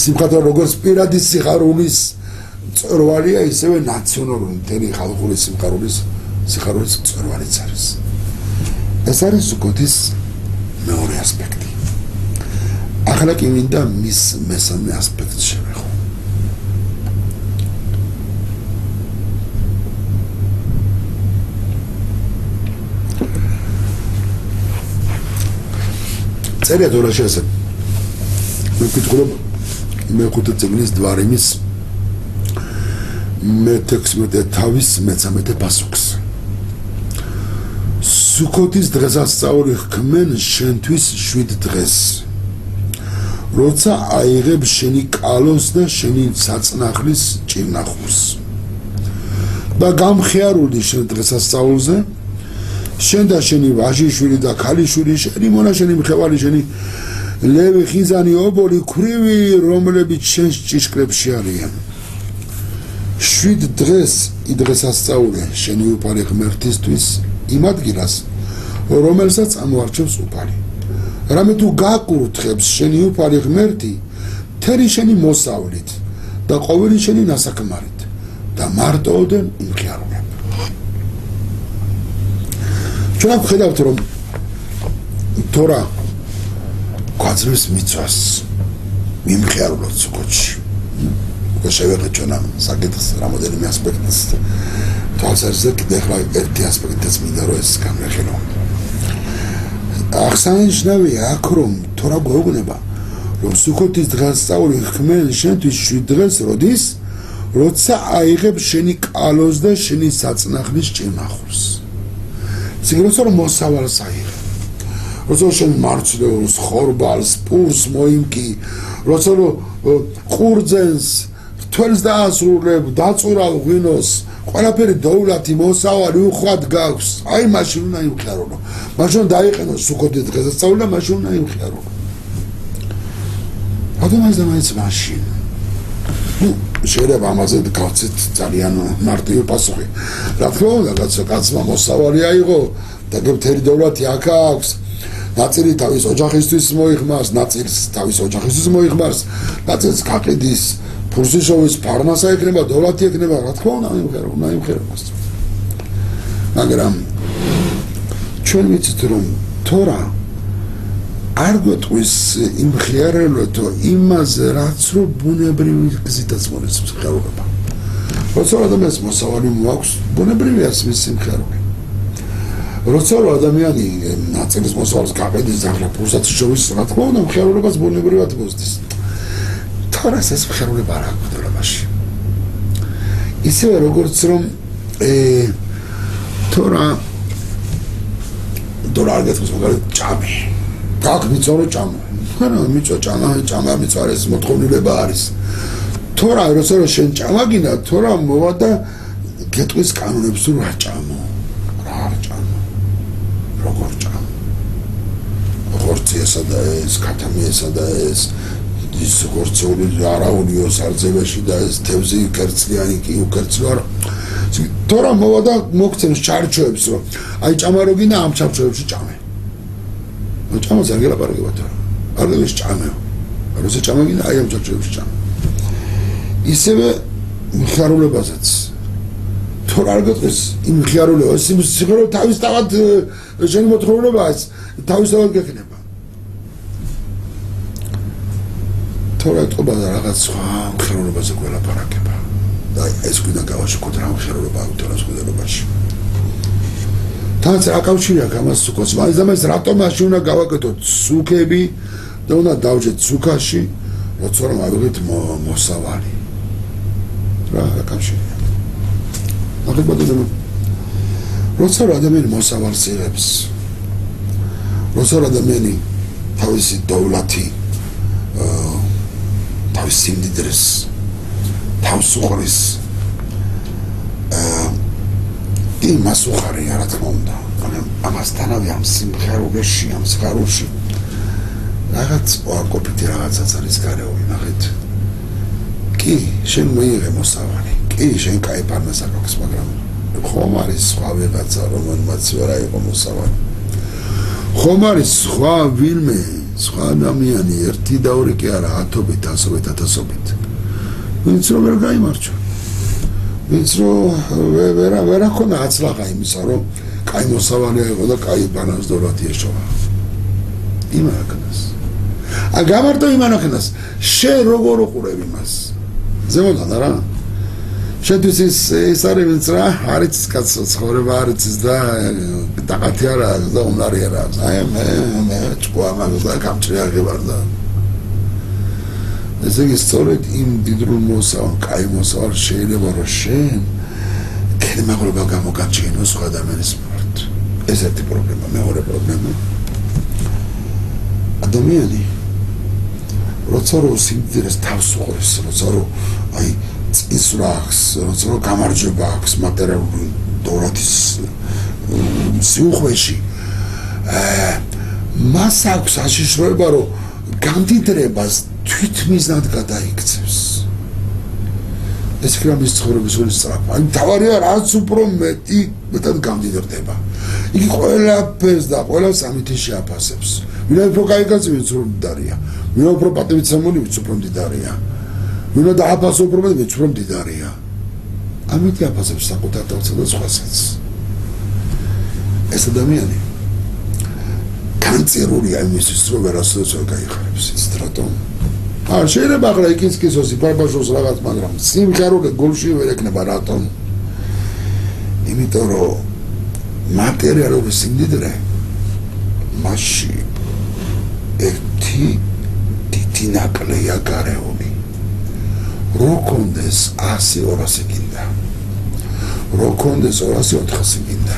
სიმხა თორა როგორც პირადი სიხარულის მწვერვალია, ისევე ნაციონალური მთელი ხალხური სიხარულის მწვერვალიც არის. ეს არის სუკოთის მეორე ასპექტი. ახლა კი მინდა მის მესამე ასპექტს შევეხო. წერია თორაში ასე. მე ვკითხულობ მეხუთე წიგნის დვარიმის მე-16 თავის მე-13 პასუხს. სუკოთის დღესასწაული ხქმენ შენთვის 7 დღეს. როცა აიღებ შენი კალოს და შენი საწნახლის ჭირნახურს. და გამხიარული შენ დღესასწაულზე, შენ და შენი ვაჟიშვილი და ქალიშვილი, შენი მონაშენი მხევარი, შენი ლევი, ხიზანი, ობოლი, ქვრივი, რომლებიც შენს ჭიშკრებში არიან. 7 დღეს იდღესასწაულე შენი უფალი ღმერთისთვის იმ ადგილას, რომელსაც ამოარჩევს უფალი. რამე თუ გაკურთხებს შენი უფალი ღმერთი მთელი შენი მოსავლით და ყოველი შენი ნასაქმარით და მარტოოდენ იმხიარულებ. ჩვენ ვხედავთ რომ თორა გვაძლევს მიწვას მიმხიარულოთ სუკოთში. უკვე შევეღეთ ჩვენ ამ საკითხს რამოდენიმე ასპექტს თვალსაზრისით კიდევ ახლა ერთი ასპექტიც მინდა რომ ეს განვიხილო. აღსანიშნავია აქ რომ თორა გვეუბნება რომ სუკოთის დღესასწაული ხმენ შენთვის 7 დღეს როდის როცა აიღებ შენი კალოს და შენი საწნახლის ჭირნახურს. ციგროსო რომ მოსავალს აიღებ. როცა შენ მარცვლეულს, ხორბალს, პურს მოიმკი, როცა რომ ყურძენს, თველს დაასრულებ, დაწურავ ღვინოს, ყველაფერი დოვლათი მოსავალი უხვად გაქვს. აი მაშინ უნდა იმხიარულო. მაშინ დაიყენო სუკოთის დღესასწაული და მაშინ უნდა იმხიარულო. რატომ ეს დამაიც მაშინ? შეიძლება ამაზე გავცეთ ძალიან მარტივი პასუხი. რა თქმა უნდა, კაცმა მოსავალი აიღო და მთელი დოვლათი აქ აქვს. ნაწილი თავის ოჯახისთვის მოიხმარს, ნაწილს თავის ოჯახისთვის მოიხმარს, ნაწილს გაყიდის, ფურსიშოვის ფარნასა ექნება, დოვლათი ექნება, რა თქმა უნდა, უნდა იმხეროს. მაგრამ ჩვენ ვიცით რომ თორა არ გვეტყვის იმ ხიარელოთო იმაზე რაც რო ბუნებრივი გზითაც მოდის მხიარება როცა ადამიანს მოსავალი მოაქვს ბუნებრივია მის სიმხიარული როცა ადამიანი ნაწილის მოსავალს გაყედის ახლა ფურსაც შორის რა თქმა უნდა მხიარებას ბუნებრივად მოსდის თორა ეს მხიარება არ აქვს დოლაბაში ისევე როგორც რომ თორა დოლარ გეთქოს მაგალითად ჭამი გაკ მიწორო ჭამა ხანა მიწო ჭამა მიწარეს მოთხოვნილება არის თორა როცა შენ ჭამა გინდა თორა მოვა და გეტყვის კანონებს თუ რა ჭამო რა ჭამო როგორ ჭამო ხორციესა და ეს კათამიესა და ეს ის ხორცეული არაუნიო სარძევაში და ეს თევზი კერცლიანი კი უკერცლო არა თორა მოვა და მოგცემს ჩარჩოებს რომ აი ჭამა რო გინდა ამ ჩარჩოებში ჭამე ჭამას არ გელაპარაკება თორა არ ლევს ჭამეო როცა ჭამა გინდა აი ამ ჩარჩოებში ჭამე ისევე მხიარულებაზეც თორა არ გეტყვის იმ მხიარულებას იმ სიხარო თავისთავად შენი მოთხოვნებაა თავისთავად გექნება თორა ეტყობა და რაღაც სხვა მხიარულებაზე გველაპარაკება და ეს გვინდა გავაშუქოთ რა მხიარულობა აქვს თორას მოდელობაში თან აკავშირია გამას სუკოს მაინც ამას რატომ მაშინ უნდა გავაკეთოთ სუქები და უნდა დავჯეთ სუქაში როცა რომ ავიღეთ მოსავალი რა აკავშირია მაგალითად როცა ადამიანი მოსავალს იღებს როცა ადამიანი თავისი დოვლათი თავის სიმდიდრეს თავს უყრის იმას უხარია რა თქმა უნდა ამასთანავე ამ სიმხიარულში ამ სხარულში რაღაც ყოფითი რაღაცაც არის გარეული ნახეთ კი შენ მოიღე მოსავალი კი შენ კაი პარნას აქვს მაგრამ ხომ არის სხვა ვიღაცა რომელმაც ვერ აიღო მოსავალი ხომ არის სხვა ვინმე სხვა ადამიანი ერთი და ორი კი არა ათობით ათობით ვინც რომ ვერ გაიმარჯვა ვინც რომ ვერ ახონა აცლაღა იმისა რომ კაი მოსავალი აიღო და კაი ბანანს დოლათი ეშოვა იმან აქნას გამარტო იმან აქნას შენ როგორ უყურებ იმას ზემოდან არა შენთვის ეს არის ვინც რა არის კაცო ცხოვრება არის და დაღათი არა და უნარი არა აი მე ჭკუა მაგდა გამჭრიალი ვარ და ესე იგი სწორედ იმ დიდრულ მოსავალ კაი მოსავალ შეიძლება რომ შენ კენმაღლობა გამოგაჩინო სხვა ადამიანის მიმართ ეს ერთი პრობლემა მეორე პრობლემა ადამიანი როცა რომ სიმდიდრეს თავს უყურებს როცა რომ აი წისვრახს როცა რომ გამარჯვება აქვს მატერიალური დოლათის სიუხვეში მას აქვს საშიშროება რომ გამდიდრებას თვითმიზნად გადაიქცევს ეს ქრამის ცხოვრების ორი სწრაფა აი თავარია რაც უფრო მეტად გამდიდრდება იგი ყველაფერს და ყველა სამითში აფასებს ვინ უფრო კაი კაცი ვინც უფრო მდიდარია ვინ უფრო პატივიცემული ვინც უფრო მდიდარია ვინ დააფასო უფრო მეტი ვინც უფრო მდიდარია ამით აფასებს საკუთარ თავსა და სხვასაც ეს ადამიანი განწირულია იმისთვის რომ ვერასოდეს ვერ გაიხარებს ის რატომ შეიძლება ახლა იკინსკისოსი ბარბაშოს რაღაც მაგრამ სიმხიარული გულში ვერ ეკნება რატომ იმიტომ რომ მატერიალური სიმდიდრე მასში ერთი დიდი ნაკლია გარეული რო კონდეს 100-200 გინდა რო კონდეს 200-400 გინდა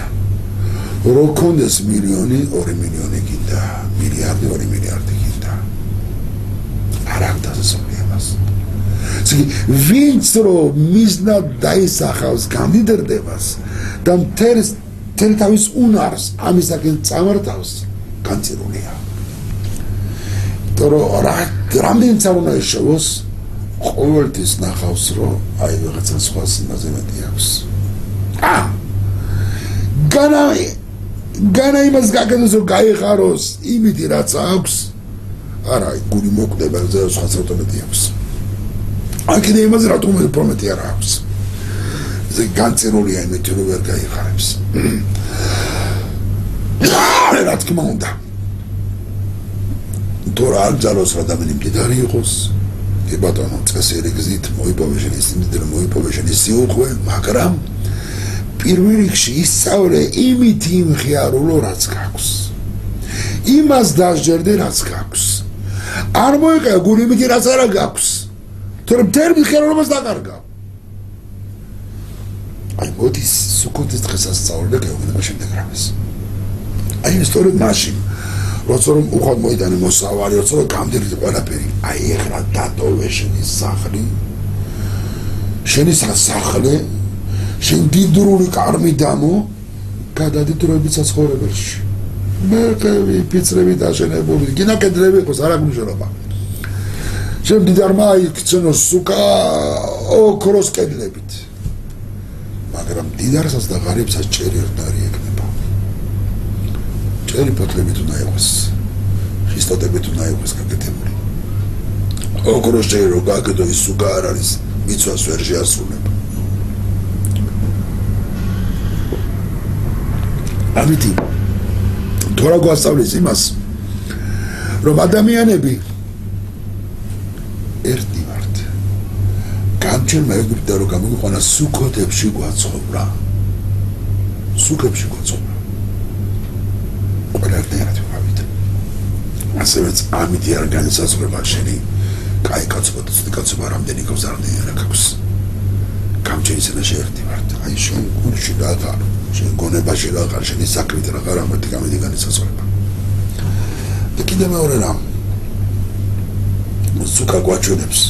რო კონდეს მილიონი 2 მილიონი გინდა მილიარდი 2 მილიარდი გინდა არ აღდასწრებია მას ვინც რომ მიზნად დაისახავს გამდიდრებას და მთელ თავის უნარს ამისაკენ წამართავს განწირულია თორე რამდენიც არ უნდა ეშოვოს ყოველთვის ნახავს რომ აი რაღაცა სხვა სიმაზე მეტი აქვს განა იმას გაკეთოს რომ გაიხაროს იმითი რაც აქვს არა გული მოკვდება და სხვა საერთოდ აქვს აი კიდე იმაზე რატომ უფრო მეტი არ აქვს ეს განწირულია იმით რომ ვერ გაიხარებს რა თქმა უნდა თორა არ ძალოს რა ადამიანი მდიდარი იყოს კი ბატონო წესიერი გზით მოიპოვე შენი სიმდიდრე მოიპოვე შენი სიუხვე მაგრამ პირველ რიგში ისწავლე იმით იმხიარულო რაც გაქვს იმას დასჯერდე რაც გაქვს არ მოიყევ გული იმით რაც არა გაქვს თორემ მთელ მხიარულობას დაკარგავ აი მოდი სუკოთის დღეს ასწავლე და გეუბნება შემდეგ რამეს აი სწორედ მაშინ როცა რომ უხად მოიტანე მოსავალი როცა რომ გამდირი ყველაფერი აი ეხლა დატოვე შენი სახლი შენი სახლი შენ დიდრული კარმი დამო გადადი დროებით საცხოვრებელში მერყევი ფიცრები დაშენებული გინა კედლები იყოს არ აგნიშნულობა შენ დიდარმა იქცენოს სუკა ოქროს კედლებით მაგრამ დიდარსაც და ღარიბსაც ჭერი ერთნაირი ექნება ჭერი ფოთლებით უნდა იყოს ხისტოდებით უნდა იყოს გაკეთებული ოქროს ჭერი რო გაკეთო ის სუკა არ არის მიცვას ვერ შეასრულება ამიტომ თორა გვასწავლის იმას რომ ადამიანები ერთი ვართ გამჩერმა ეგვიპტე რომ გამოიყვანა სუკოთებში გვაცხოვრა სუკებში გვაცხოვრა ყველა ერთად ვიყავით ასევეც ამითი არ განისაზღვრება შენი კაი კაცობა და ცუდი კაცობა რამდენი გავს რამდენი არ აქვს გამჩერისენაში ერთი ვართ აი შენ გულში რაღაცა შენ გონებაში რაღაც შენი საქმით რაღაც ამათი გამედი განისაზღვრება და კიდე მეორე რამ სუკა გვაჩვენებს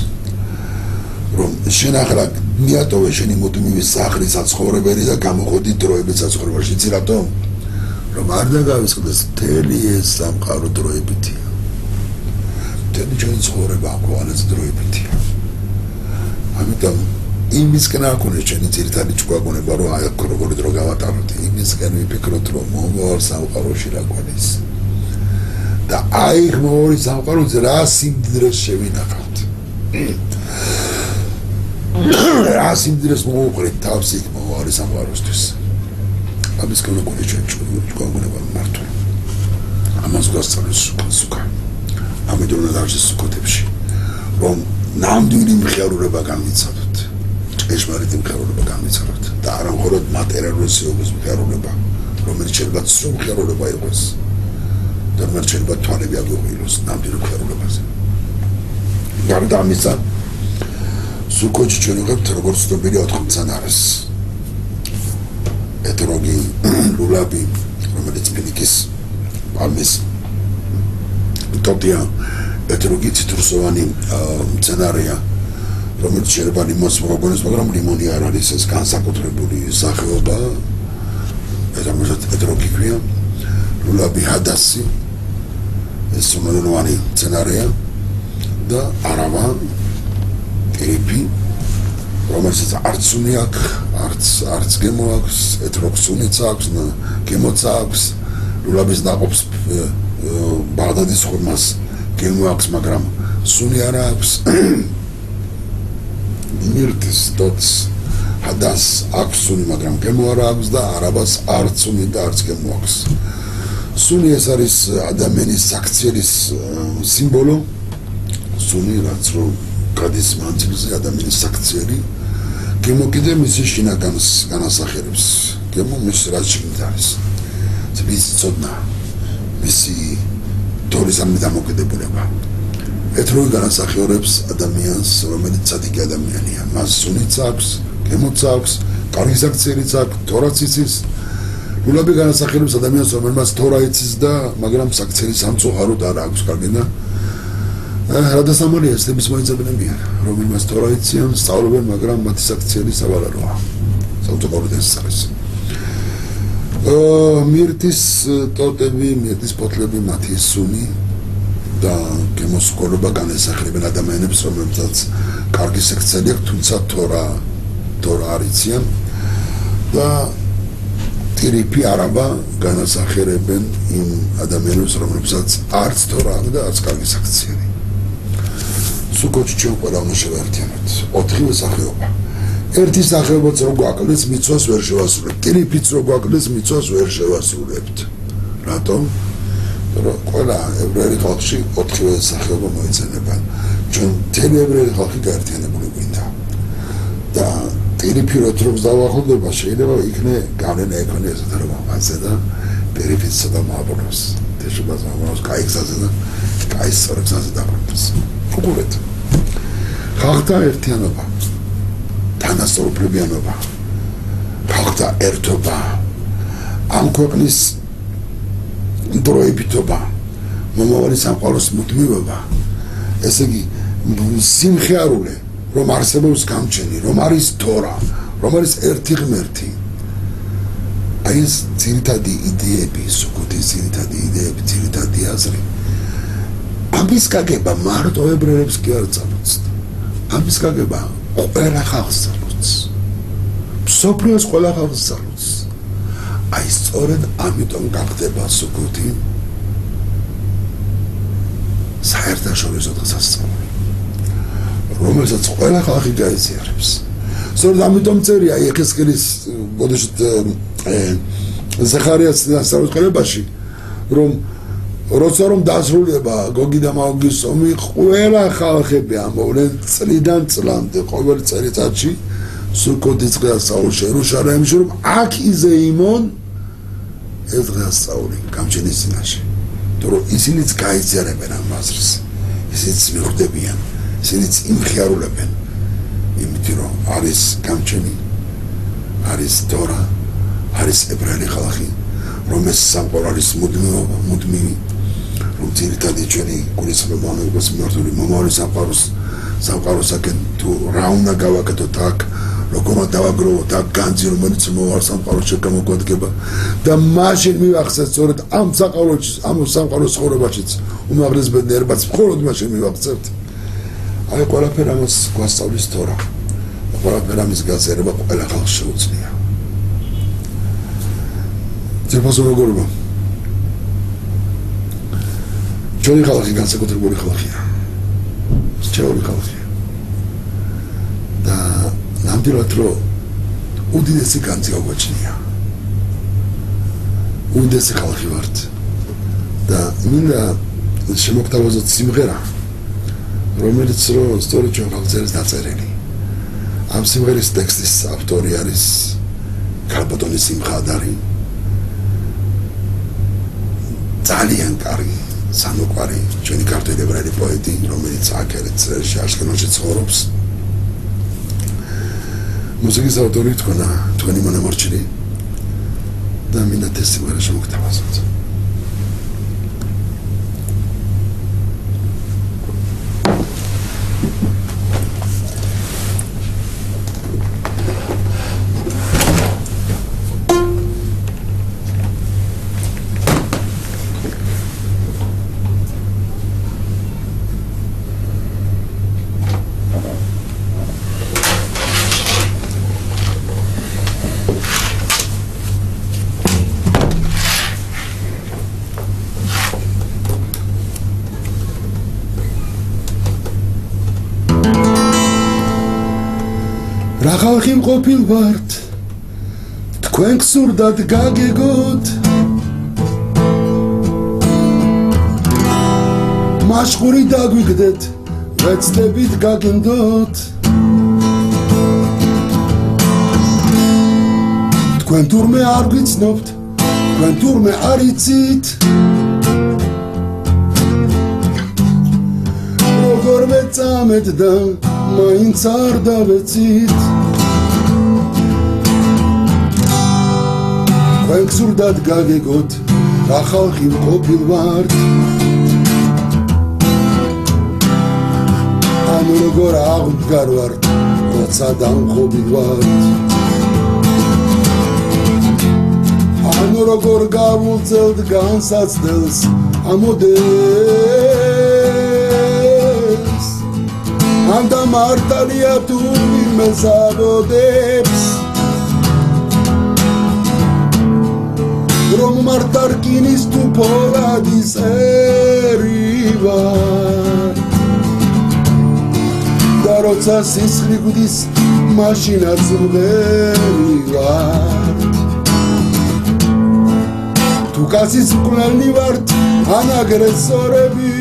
რომ შენ ახლა მიატოვე შენი მუდმივი სახლი საცხოვრებელი და გამოხოდი დროებით საცხოვრებელში იცი რატომ რომ არ დაგავიწყდეს მთელი ეს სამყარო დროებითია მთელი ჩვენი ცხოვრება ყოველას დროებითია ამიტომ იმისკენ არ ქონე ჩვენი ძირითადი ჭკვაგონება რომ აი აქ როგორი დრო გავატაროთ იმისკენ ვიფიქროთ რომ მომავალ სამყაროში რა გვაქვს და აი მორი სამყაროზე რა სიმდიდრეს შევინახავთ რა სიმდიდრეს მოვუყრეთ თავს იქ მოვალ სამყაროსთვის ამისკენ როგორი ჩვენ ჭკვაგონება მართვა ამას გასწავლეს სუკა ამიტომ დარჩეს სუკოთებში რომ ნამდვილი მხიარულება განვიცადოთ ეშმარიტი მხიარულება განვიცადოთ და არა მხოლოდ მატერიალური სიობის მხიარულება რომელიც შეიძლება სრულ მხიარულება იყოს და რომელიც შეიძლება თვალები აგვიღვიოს ნამდვილ მხიარულებაზე გარდა ამისა სუკოთში ჩვენ ვიღებთ როგორც ცნობილი 4 მცენარეს ეთროგი ლულაბი რომელიც ფინიკის პალმის ტოტია ეთროგი ციტრუსოვანი მცენარეა რომელიც შეიძლება ლიმონს მოგონოს მაგრამ ლიმონი არ არის ეს განსაკუთრებული სახეობა ეს ეთროგი ქვია ლულაბი ჰადასი ეს სუნოვანი მცენარეა და არავა კრიპი რომელსაც არც სუნი აქვს არც გემო აქვს ეთროგს სუნიც აქვს გემოც აქვს ლულაბის ნაყოფს ბაღდადის ხორმას გემო აქვს მაგრამ სუნი არ აქვს მირტის დოც ჰადას აქვს სუნი მაგრამ გემო არ აქვს და არაბას არც სუნი და არც გემო აქვს სუნი ეს არის ადამიანის საქციელის სიმბოლო სუნი რაც რომ გადის მანძილზე ადამიანის საქციელი გემო კიდე მისი შინაგანს განასახიერებს გემო მის რაც შიგნით არის მისი ცოდნა მისი თორისამი დამოკიდებულება ეთროგი განასახიერებს ადამიანს რომელიც ცადიკი ადამიანია მას სუნიც აქვს გემოც აქვს კარგი საქციელიც აქვს თორაც იცის ლულაბი განასახიერებს ადამიანს რომელმაც თორა იცის და მაგრამ საქციელი სამწუხაროდ არ აქვს კარგი და რადასამალია სტების მოიძებნებიან რომელმაც თორა იციან სწავლობენ მაგრამ მათი საქციელი სავალაროა სამწუხაროდ ეს არის მირტის ტოტები მირტის ფოთლები მათი სუნი და გემოსკოლობა განესახებენ ადამიანებს რომელსაც კარგი საქციელი აქვს თუმცა თორა არ იციან და ტირიფი არაბა განასახერებენ იმ ადამიანებს რომლებსაც არც თორა აქვს და არც კარგი საქციელი სუკოთში ჩვენ ყველა უნდა შევაერთიანოთ 4 სახეობა ერთი სახეობაც რო გვაკლდეს მიცვას ვერ შევასრულებთ ტირიფიც რო გვაკლდეს მიცვას ვერ შევასრულებთ რატომ? რომ ყველა ებრაელი ხალხში 4-ვე სახეობა მოეწენება. ჩვენ მთელი ებრაელი ხალხი გაერთიანებული გვინდა. და ტირიფიროთ რომ დავახელდება შეიძლება იქნე გავლენა ექონია ესეთრობა მასე და პერიფიცსა და მააბონოს. შეშობას მააბონოს კაიხსაზე და კაისორებსაზე დაბრუნდეს. უყურეთ. ხალხთა ერთიანობა, თანასწორუფლებიანობა, ხალხთა ერთობა, ამ ქვეყნის დროებითობა, მომავალი სამყაროს მუდმივობა, ესე იგი სიმხიარულე, რომ არსებობს გამჩენი, რომ არის თორა, რომ არის ერთი ღმერთი. აი ეს ძირითადი იდეები, სუქუთის ძირითადი იდეები, ძირითადი აზრი. ამის გაგება მარტო ებრაელებს კი არ წამოწდა. ამის გაგება ყველა ხალხს წამოწს. მსოფლიოს ყველა ხალხს წამოწს. აი სწორედ ამიტომ გახდება სუქუთი საერთაშორისო დღესასწაული, რომელსაც ყველა ხალხი გაიზიარებს. სწორედ ამიტომ წერია იეხესკელის ბოდიშით ზახარიას დასავლეთში, რომ როცა რომ დასრულდება გოგი და მაგოგის ომი, ყველა ხალხები ამოვლენ წლიდან წლამდე ყოველ წელიწადში სუქოთის დღესასწაულში იერუსალიმში, რომ აქ იზეიმონ ეს დღესასწაული გამჩენის წინაშე. რომ ისინიც გაიზიარებენ ამ აზრს, ისინიც მიხვდებიან, ისინიც იმხიარულებენ, იმიტომ რომ არის გამჩენი, არის თორა, არის ებრაელი ხალხი, რომ ეს სამყარო არის მუდმივი, რომ ძირითადი ჩვენი გულისხმობანობის მიმართული მომავალი სამყაროსაკენ თუ რა უნდა გავაკეთოთ აქ, როგორ დავაგროვოთ აქ განძი, რომელიც მომავალ სამყაროში გამოგვადგება და მაშინ მივახცეთ სწორედ ამ სამყაროს ცხოვრებაშიც უმაღლეს ბედნიერებას მხოლოდ მაშინ მივახცეთ. აი ყველაფერი ამას გვასწავლის თორა. ყველაფერი ამის გაზიარება ყველა ხალხს შეუძლია. ძებასო როგორია? ჩვენი ხალხი განსაკუთრებული ხალხია. სჩეული ხალხია. და ნამდვილად რომ უდიდესი განძი აგვაჩნია. უდიდესი ხალხი ვართ. და მინდა შემოგთავაზოთ სიმღერა, რომელიც რომ სწორედ ჩვენ ხალხს არის დაწერილი. ამ სიმღერის ტექსტის ავტორი არის ქალბატონი სიმხადარი. ძალიან კარგი სამოყვარი ჩვენი ქართველი ებრაელი პოეტი, რომელიც აქ ერეთში აშკელონში ცხოვრობს. მუსიკის ავტორი თქვენი მონამორჩილი და მინდა ეს სიმღერა შემოგთავაზოთ. რა ხალხი მყოფილ ვართ, თქვენ გსურდათ გაგეგოთ, მაშხური დაგვიგდეთ, ვეცდებით გაგინდოთ. თქვენ თურმე არ გვიცნობთ, თქვენ თურმე არ იცით, როგორ მეწამეთ და მაინც არ დავეცით. თქვენ გსურდათ გაგეგოთ, რა ხალხი მყოფილ ვართ, ამ როგორ აღდგარ ვართ, როცა დამხობილ ვართ, ამ როგორ გავუწევთ განსაცდელს ამოდეს, ამ და მართალია თუ ვინმე ზაბოდებს, რომ მარტარკინის თუ ფოლადის ერი ვარ და როცა სისხლი გვდის მაშინაც მღერი ვარ. თუ უკაცის მკვლელი ვართ ან აგრესორები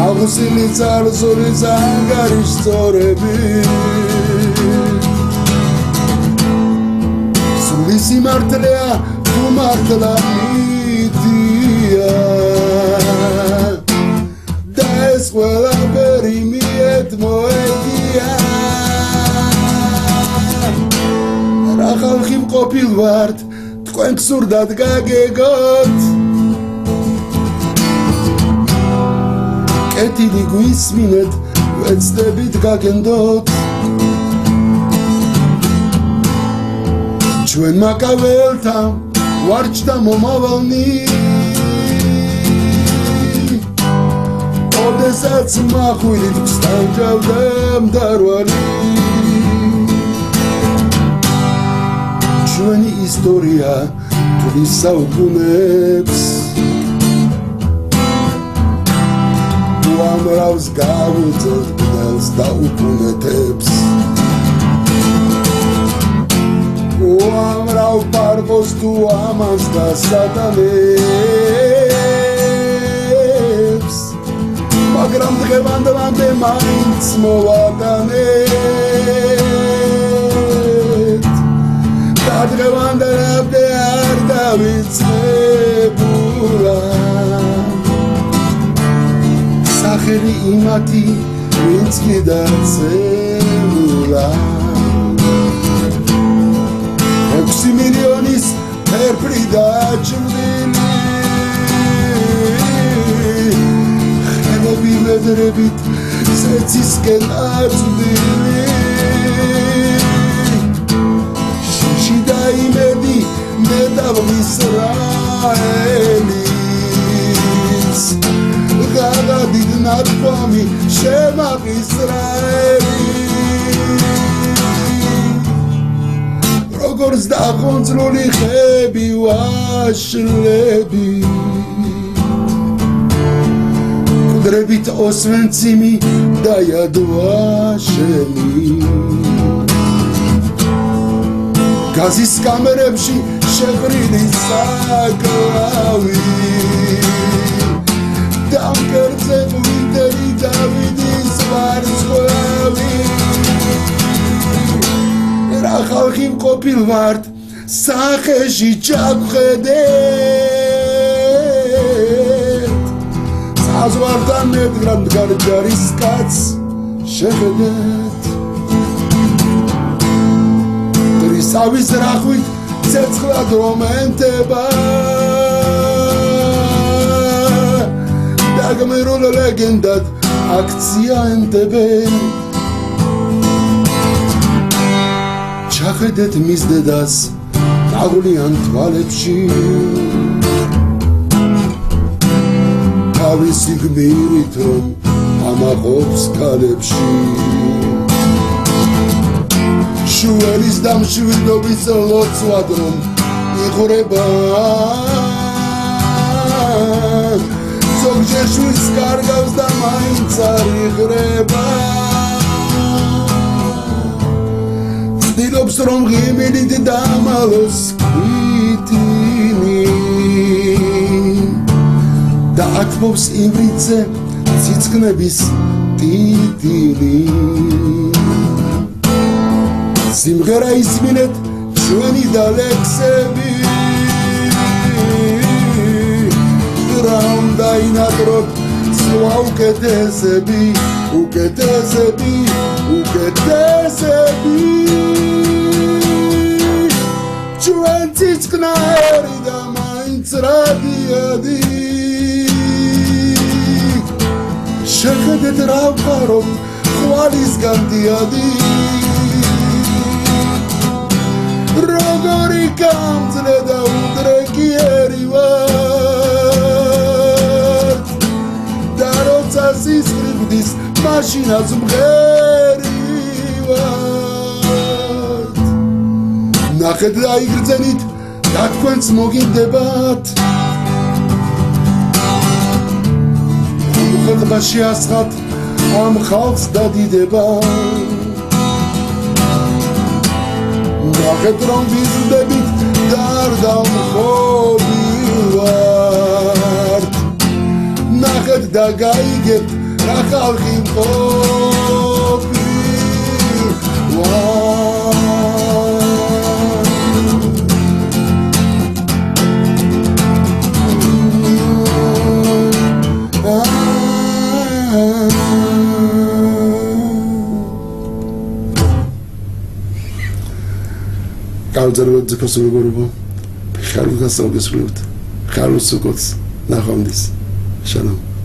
აღსილი წარსული ზანგარიშწორები სული სიმართლეა თუ მართლა მიდია და ეს ყველაფერი მიეთმოედია რა ხალხი მყოფილ ვართ თქვენ გსურდათ გაგეგოთ კეთილი გვისმინეთ ვეცდებით გაგენდოთ ჩვენ მაკაველთა ვარჩდა მომავალნი ოდესაც მახვილი სტანჯავდა მდარვალი ჩვენი ისტორია თulis საუკუნეებს უამრავს გავუწევთ ბნელს და უკუნეთებს უამრავ პარკოს თუ ამას და სატანებს მაგრამ დღევანდლამდე მაინც მოვატანეთ და დღევანდლამდე არ დავიწყებულა სახელი იმათი ვინც მიდაცემულა 6 მილიონის ფერფლი დაჭმდილი ხელები ვედრებით ზეცისკენ აწვდილი შიში და იმედი მე დავლის რაელის გადადით ნათქვამი შემაყისრაელი როგორც დახონწრული ხები ვაშლები კუდრებით ოსვენციმი და იადვაშენი გაზის კამერებში შეღრილი საკლავი დამკერდზე ვინტერი დავიდის ვარსკვლავი რა ხალხი მყოფილ ვართ სახეში ჩაგხედეთ საზღვართან მედგრად მდგარ ჯარის კაცს შეხედეთ დრისავის რახვით ცეცხლად რომ ენთება დაგმერულ ლეგენდად აქცია ენთებენ ჩახედეთ მის დედას დაღლიან თვალებში თავისი გმირით რომ ამაყობს ქალებში შუელის და მშვიდობის ლოცვად რომ იხურება ზოგჯერ შვილს კარგავს და მაინც არ იღრება ცდილობს რომ ღიმილით დამალოს ქვითინი და ათმობს ივრითზე ციცკნების ტიტილი სიმღერა ისმინეთ ჩვენი და ლექსები რა უნდა ინატროთ სხვა უკეთესები უკეთესები უკეთესები ჩვენ ციცკნარი და მაინც რადიადი შეხედეთ რა ვყარობ ხვალისგან დიადი როგორი გამძლე და უდრეკიერი ვარ და როცა სისხლიბდის მაშინაც მღერი ვარ ნახეთ და იგრძენით და თქვენც მოგინდებათ ხუთმა შეასხათ ამ ხალხს დადიდება ნახეთ რომ ვიზრდებით გარდამხობილად ნახეთ და გაიგებთ რა ხალხი Καλώς ძიფოს მეგობრებო, ხარულ გასწავლეს ვლებთ. ხარულ სუკოთს ნახვამდის. შალომ.